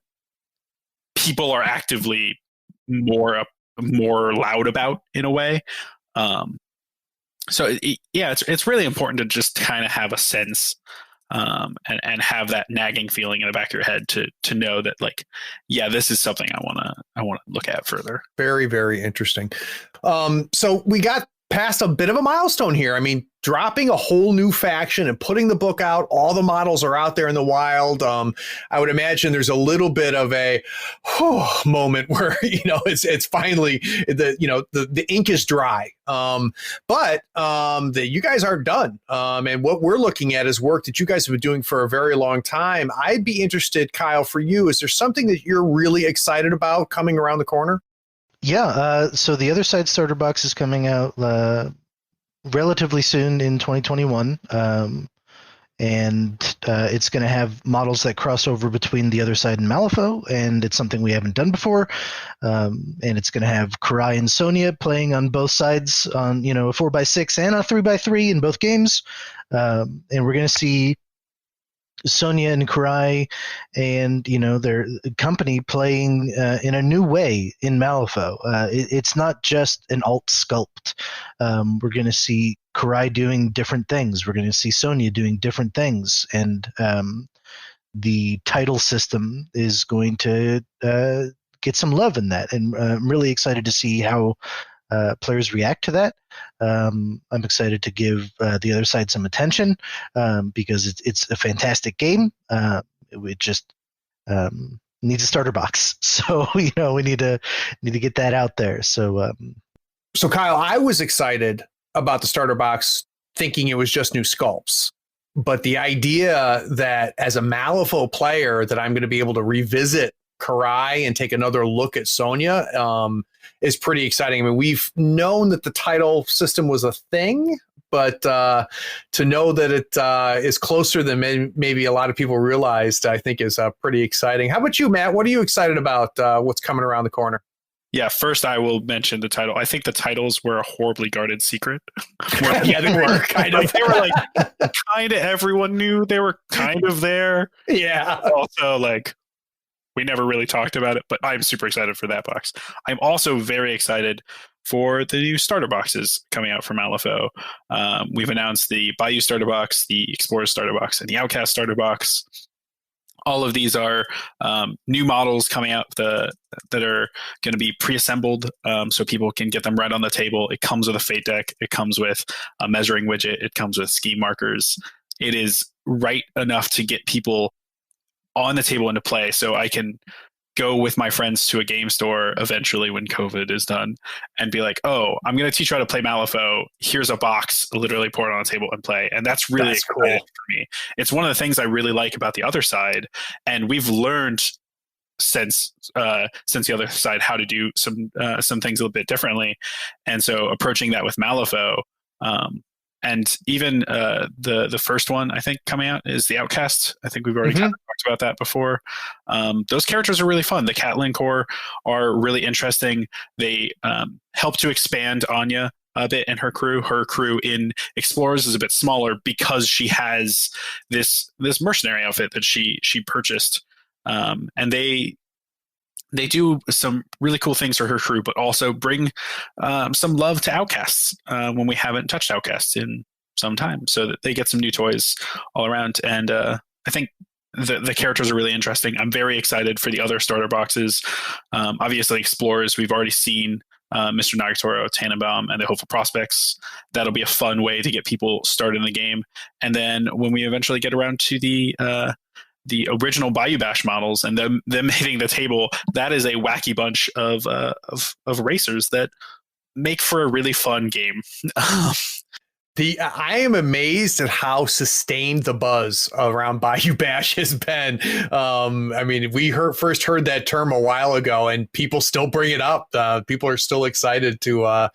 people are actively more loud about in a way. So it's really important to just kind of have a sense and have that nagging feeling in the back of your head to know that, like, yeah, this is something I want to look at further. Very, very interesting. So we got past a bit of a milestone here. I mean, dropping a whole new faction and putting the book out, all the models are out there in the wild. I would imagine there's a little bit of a moment where, it's finally the ink is dry. But you guys aren't done. And what we're looking at is work that you guys have been doing for a very long time. I'd be interested, Kyle, for you, is there something that you're really excited about coming around the corner? Yeah, so the Other Side Starter Box is coming out relatively soon in 2021, and it's going to have models that cross over between the Other Side and Malifaux, and it's something we haven't done before. And it's going to have Karai and Sonya playing on both sides on a 4x6 and a 3x3 in both games, and we're going to see Sonya and Karai and their company playing in a new way in Malifaux. It's not just an alt sculpt. We're going to see Karai doing different things. We're going to see Sonya doing different things, and the title system is going to get some love in that. And I'm really excited to see how players react to that. I'm excited to give the Other Side some attention because it's a fantastic game. It just needs a starter box, so we need to get that out there. So Kyle, I was excited about the starter box, thinking it was just new sculpts. But the idea that as a Malifaux player that I'm going to be able to revisit Karai and take another look at Sonya is pretty exciting. I mean, we've known that the title system was a thing, but to know that it is closer than maybe a lot of people realized, I think is pretty exciting. How about you, Matt? What are you excited about what's coming around the corner? Yeah, first I will mention the title. I think the titles were a horribly guarded secret. Yeah, they were kind of. They were kind of everyone knew they were kind of there. Yeah. Also, we never really talked about it, but I'm super excited for that box. I'm also very excited for the new starter boxes coming out from Malifaux. We've announced the Bayou Starter Box, the Explorer Starter Box, and the Outcast Starter Box. All of these are new models coming out that are going to be pre-assembled so people can get them right on the table. It comes with a fate deck. It comes with a measuring widget. It comes with scheme markers. It is right enough to get people on the table into play, so I can go with my friends to a game store eventually when COVID is done and be like, oh, I'm going to teach you how to play Malifaux. Here's a box, literally pour it on a table and play. And that's really exciting for me. It's one of the things I really like about the Other Side. And we've learned since the Other Side how to do some things a little bit differently. And so approaching that with Malifaux, and even the first one, I think, coming out is the Outcast. I think we've already kind of talked about that before. Those characters are really fun. The Catelyn Corps are really interesting. They help to expand Anya a bit and her crew. Her crew in Explorers is a bit smaller because she has this mercenary outfit that she purchased. And they do some really cool things for her crew, but also bring some love to Outcasts when we haven't touched Outcasts in some time, so that they get some new toys all around. And I think the characters are really interesting. I'm very excited for the other starter boxes. Obviously, Explorers, we've already seen Mr. Nagatoro, Tannenbaum, and the Hopeful Prospects. That'll be a fun way to get people started in the game. And then when we eventually get around to the the original Bayou Bash models and them hitting the table, that is a wacky bunch of racers that make for a really fun game. I am amazed at how sustained the buzz around Bayou Bash has been. I mean, we first heard that term a while ago, and people still bring it up. People are still excited to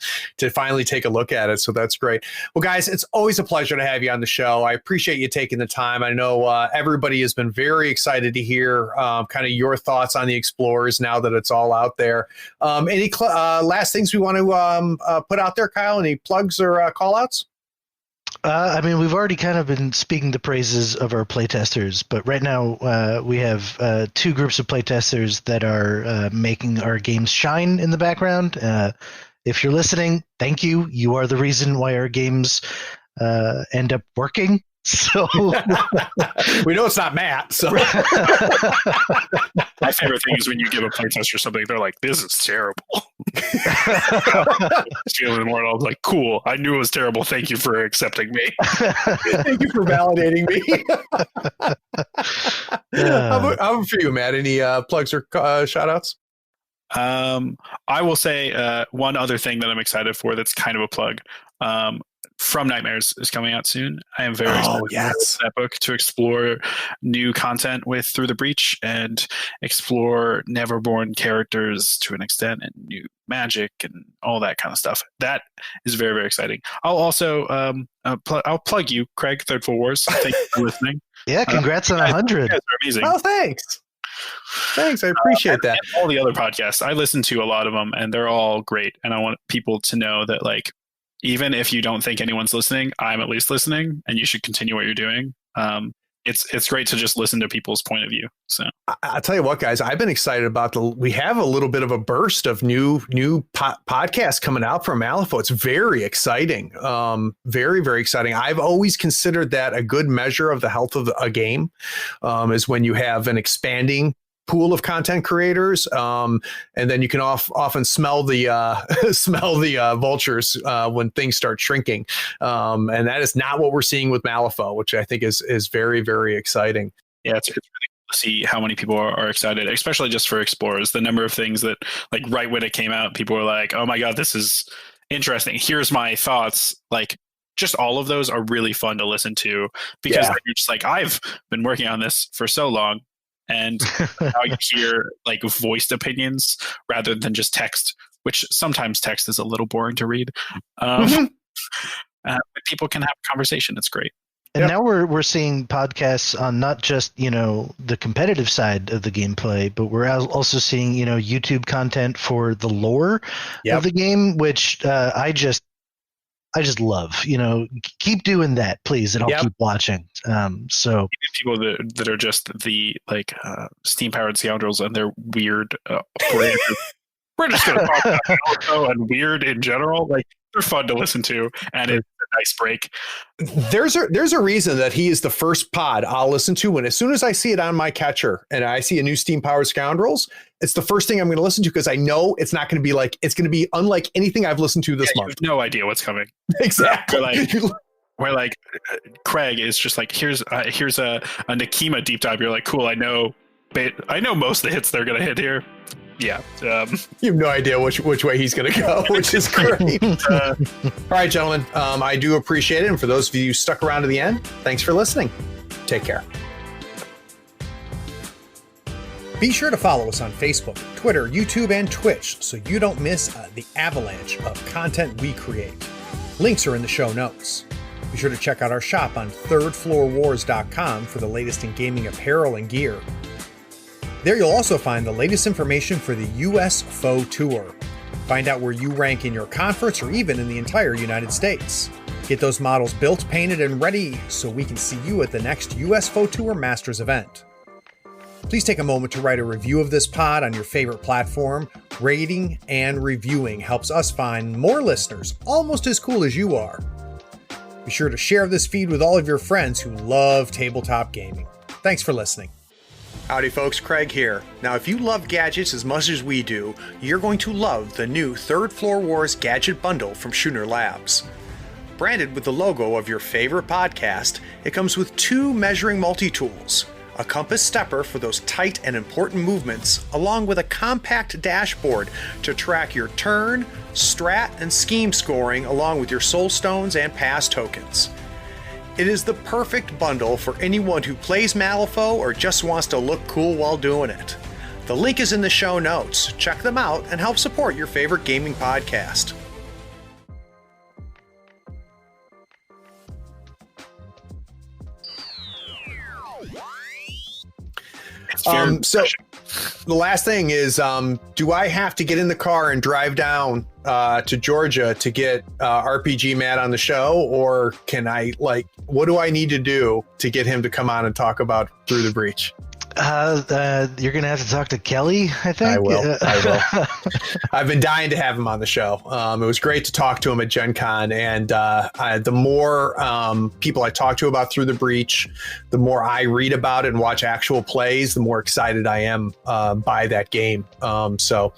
finally take a look at it. So that's great. Well, guys, it's always a pleasure to have you on the show. I appreciate you taking the time. I know everybody has been very excited to hear kind of your thoughts on the Explorers now that it's all out there. Any last things we want to put out there, Kyle? Any plugs or call outs? I mean, we've already kind of been speaking the praises of our playtesters, but right now we have 2 groups of playtesters that are making our games shine in the background. If you're listening, thank you. You are the reason why our games end up working. So we know it's not Matt. So my favorite thing is when you give a playtester something, they're like, "This is terrible." Feeling more, I was like, "Cool, I knew it was terrible. Thank you for accepting me. Thank you for validating me." How about for you, Matt? Any plugs or shout outs? I will say one other thing that I'm excited for. That's kind of a plug. From Nightmares is coming out soon. I am very excited for that book to explore new content with Through the Breach and explore Neverborn characters to an extent and new magic and all that kind of stuff. That is very, very exciting. I'll also I'll plug you, Craig, Third Floor Wars. Thank you for listening. Yeah, congrats on 100. You guys are amazing. Oh, thanks. Thanks, I appreciate that. And all the other podcasts, I listen to a lot of them, and they're all great. And I want people to know that, like, even if you don't think anyone's listening, I'm at least listening, and you should continue what you're doing. It's great to just listen to people's point of view. So I'll tell you what, guys, I've been excited about we have a little bit of a burst of new podcasts coming out from Malifaux. It's very exciting. Very, very exciting. I've always considered that a good measure of the health of a game is when you have an expanding pool of content creators, and then you can often smell the vultures when things start shrinking, and that is not what we're seeing with Malifaux, which I think is very, very exciting. Yeah, it's really cool to see how many people are excited, especially just for Explorers. The number of things that, like, right when it came out, people were like, "Oh my god, this is interesting. Here's my thoughts." Like, just all of those are really fun to listen to because you're just like, I've been working on this for so long. And now you hear, like, voiced opinions rather than just text, which sometimes text is a little boring to read. But people can have a conversation. It's great. And now we're seeing podcasts on not just, the competitive side of the gameplay, but we're also seeing, YouTube content for the lore of the game, which I just love. Keep doing that, please, and I'll keep watching. So people that are just the steam-powered scoundrels and they're weird. We're just going to talk about Malifaux and weird in general. Like, they're fun to listen to, and it's a nice break. There's a reason that he is the first pod I'll listen to when, as soon as I see it on my catcher and I see a new steam-powered scoundrels, it's the first thing I'm going to listen to because I know it's not going to be it's going to be unlike anything I've listened to this month. You have no idea what's coming. Exactly. Where Craig is just like, here's a Nakima deep dive. You're like, cool. I know most of the hits they're going to hit here. Yeah. You have no idea which way he's going to go, which is great. All right, gentlemen, I do appreciate it. And for those of you who stuck around to the end, thanks for listening. Take care. Be sure to follow us on Facebook, Twitter, YouTube, and Twitch so you don't miss the avalanche of content we create. Links are in the show notes. Be sure to check out our shop on thirdfloorwars.com for the latest in gaming apparel and gear. There you'll also find the latest information for the US Faux Tour. Find out where you rank in your conference or even in the entire United States. Get those models built, painted, and ready so we can see you at the next US Faux Tour Masters event. Please take a moment to write a review of this pod on your favorite platform. Rating and reviewing helps us find more listeners almost as cool as you are. Be sure to share this feed with all of your friends who love tabletop gaming. Thanks for listening. Howdy folks, Craig here. Now if you love gadgets as much as we do, you're going to love the new Third Floor Wars Gadget Bundle from Schooner Labs. Branded with the logo of your favorite podcast, it comes with 2 measuring multi-tools, a compass stepper for those tight and important movements, along with a compact dashboard to track your turn, strat, and scheme scoring along with your soul stones and pass tokens. It is the perfect bundle for anyone who plays Malifaux or just wants to look cool while doing it. The link is in the show notes. Check them out and help support your favorite gaming podcast. So the last thing is, do I have to get in the car and drive down to Georgia to get RPG Matt on the show, or can I, like, what do I need to do to get him to come on and talk about Through the Breach? You're gonna have to talk to Kelly, I think. I will. I've been dying to have him on the show. It was great to talk to him at Gen Con, and the more people I talk to about Through the Breach, the more I read about it and watch actual plays, the more excited I am by that game. So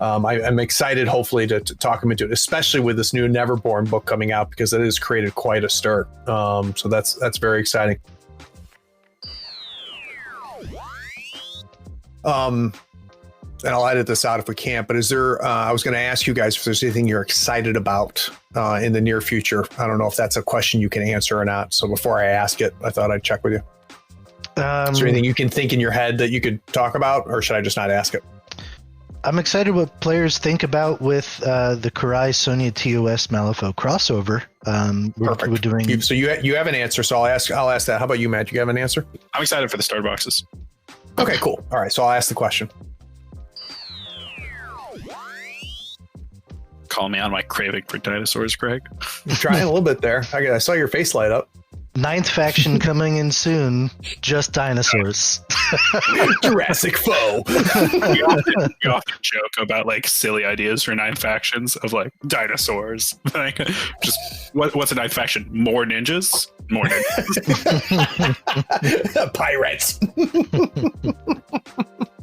I'm excited, hopefully, to talk him into it, especially with this new Neverborn book coming out, because it has created quite a stir. So that's very exciting. And I'll edit this out if we can't, but is there, I was going to ask you guys if there's anything you're excited about in the near future. I don't know if that's a question you can answer or not. So before I ask it, I thought I'd check with you. Is there anything you can think in your head that you could talk about, or should I just not ask it? I'm excited what players think about with the Kurai Sonya TOS Malifaux crossover. Perfect. We're doing... So you have an answer, so I'll ask that. How about you, Matt? You have an answer? I'm excited for the starter boxes. Okay, cool. All right, so I'll ask the question. Call me on my craving for dinosaurs, Craig. You're trying a little bit there. I saw your face light up. 9th faction coming in soon. Just dinosaurs. Jurassic foe. We often joke about like silly ideas for 9 factions of like dinosaurs. Like, just what's a 9th faction? More ninjas? More ninjas. Pirates.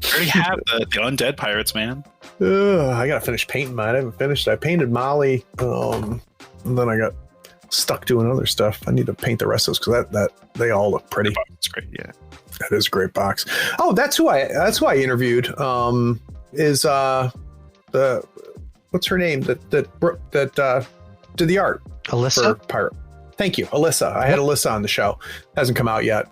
I already have the undead pirates, man. I gotta finish painting mine. I haven't finished. I painted Molly, and then I got stuck doing other stuff. I need to paint the rest of those because that they all look pretty. It's great, yeah. That is a great box. Oh, that's who I interviewed. Is the what's her name that did the art? Alyssa? For Pirate. Thank you, Alyssa. I had Alyssa on the show. Hasn't come out yet.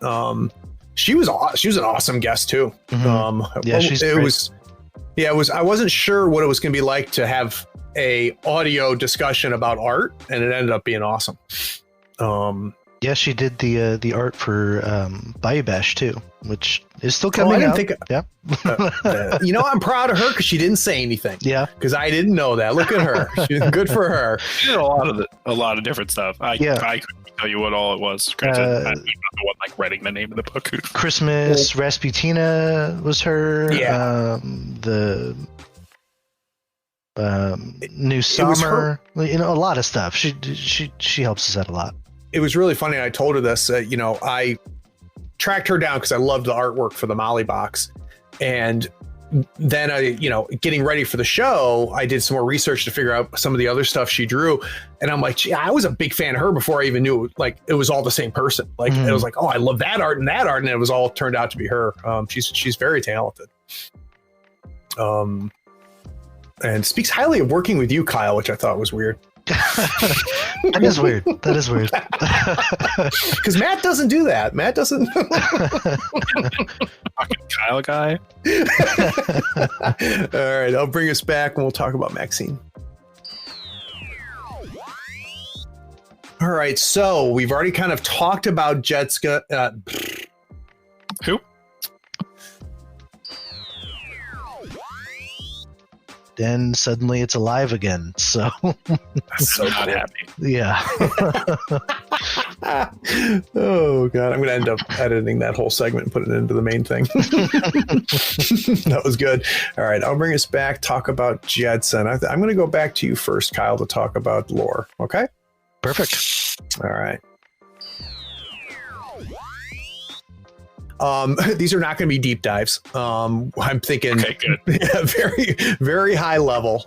She was an awesome guest too. Mm-hmm. Yeah, she's great. It was. I wasn't sure what it was going to be like to have a audio discussion about art, and it ended up being awesome. Yeah, she did the art for Bayou Bash too, which is still coming out. Yeah. I'm proud of her because she didn't say anything. Yeah. Because I didn't know that. Look at her. She's good for her. She did a lot of different stuff. I couldn't tell you what all it was. Granted, I'm not the one like writing the name of the book. Christmas Rasputina was her. Yeah. The New Summer. A lot of stuff. She helps us out a lot. It was really funny. I told her this. I tracked her down because I loved the artwork for the Molly box, and then getting ready for the show, I did some more research to figure out some of the other stuff she drew, and I'm like, I was a big fan of her before I even knew it was all the same person. It was like, oh, I love that art, and it was all turned out to be her. She's very talented. And speaks highly of working with you, Kyle, which I thought was weird. That is weird. Because Matt doesn't do that. Matt doesn't. Fucking Kyle guy. All right, I'll bring us back and we'll talk about Maxine. All right, so we've already kind of talked about Jedza. Who? Then suddenly it's alive again. So so not happy. Yeah. Oh god, I'm gonna end up editing that whole segment and put it into the main thing. That was good. All right, I'll bring us back, talk about Jedza. I'm gonna go back to you first, Kyle, to talk about lore. Okay? Perfect. All right. These are not going to be deep dives. I'm thinking very, very high level.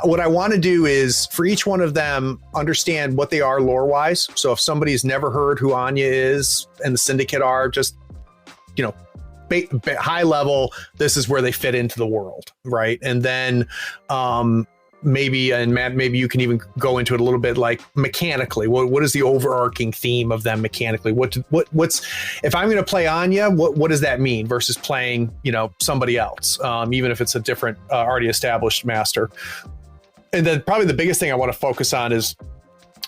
What I want to do is for each one of them, understand what they are lore wise. So if somebody's never heard who Anya is and the Syndicate are, just high level, this is where they fit into the world, right? And then maybe, and Matt, maybe you can even go into it a little bit, like mechanically, what is the overarching theme of them mechanically? What's if I'm going to play Anya, what does that mean versus playing somebody else, even if it's a different already established master? And then probably the biggest thing I want to focus on is,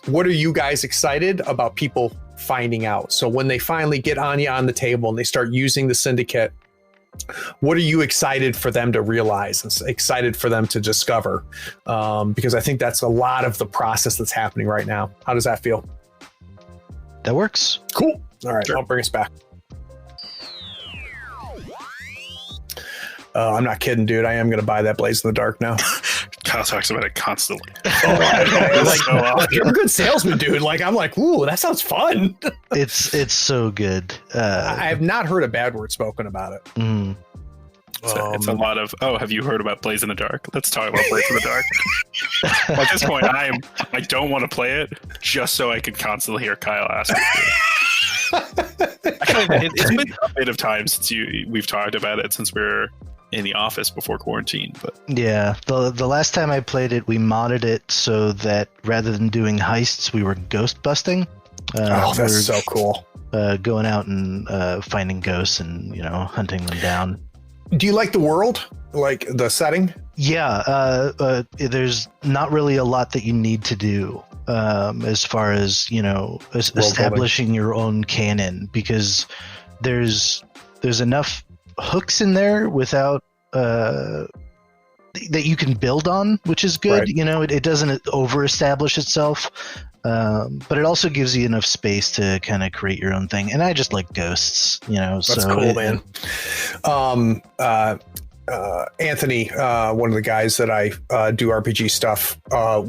what are you guys excited about people finding out? So when they finally get Anya on the table and they start using the syndicate, what are you excited for them to realize and excited for them to discover? Because I think that's a lot of the process that's happening right now. How does that feel? That works. Cool. All right, sure. I'll bring us back. I'm not kidding, dude. I am going to buy that Blaze in the Dark now. Kyle talks about it constantly. You're a good salesman, dude. Like, I'm like, ooh, that sounds fun. It's so good. I have not heard a bad word spoken about it. Mm. It's a lot of, have you heard about Blaze in the Dark? Let's talk about Blaze in the Dark. At this point, I don't want to play it just so I can constantly hear Kyle ask me. It's been a bit of time since we've talked about it, since we're in the office before quarantine. But yeah, the last time I played it, we modded it so that rather than doing heists, we were ghost busting. That's so cool. Going out and finding ghosts and hunting them down. Do you like the world, like the setting? Yeah, there's not really a lot that you need to do as far as establishing your own canon, because there's enough hooks in there without that you can build on, which is good. Right. It doesn't over establish itself, but it also gives you enough space to kind of create your own thing. And I just like ghosts, That's cool, man. Anthony, one of the guys that I do RPG stuff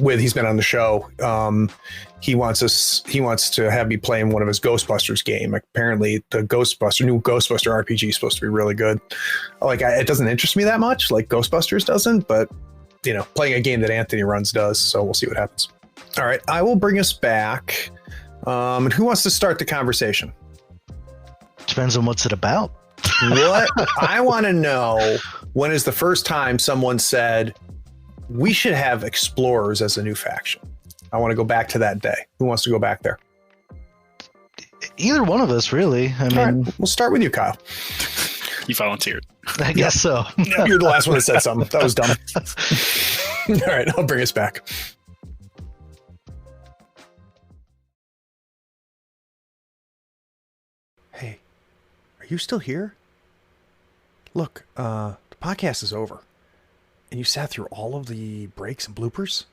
with, he's been on the show. He wants to have me play in one of his Ghostbusters game. Apparently the new Ghostbuster RPG is supposed to be really good. It doesn't interest me that much, like Ghostbusters doesn't, but playing a game that Anthony runs does. So we'll see what happens. All right, I will bring us back. And who wants to start the conversation? Depends on what's it about. What I want to know, when is the first time someone said we should have explorers as a new faction? I want to go back to that day. Who wants to go back there? Either one of us, really. I mean, right, we'll start with you, Kyle. You volunteered. I guess so. You're the last one that said something. That was dumb. All right, I'll bring us back. Hey, are you still here? Look, the podcast is over. And you sat through all of the breaks and bloopers?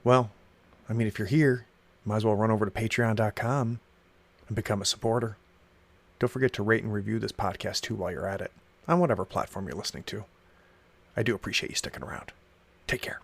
Well, I mean, if you're here, you might as well run over to patreon.com and become a supporter. Don't forget to rate and review this podcast too while you're at it, on whatever platform you're listening to. I do appreciate you sticking around. Take care.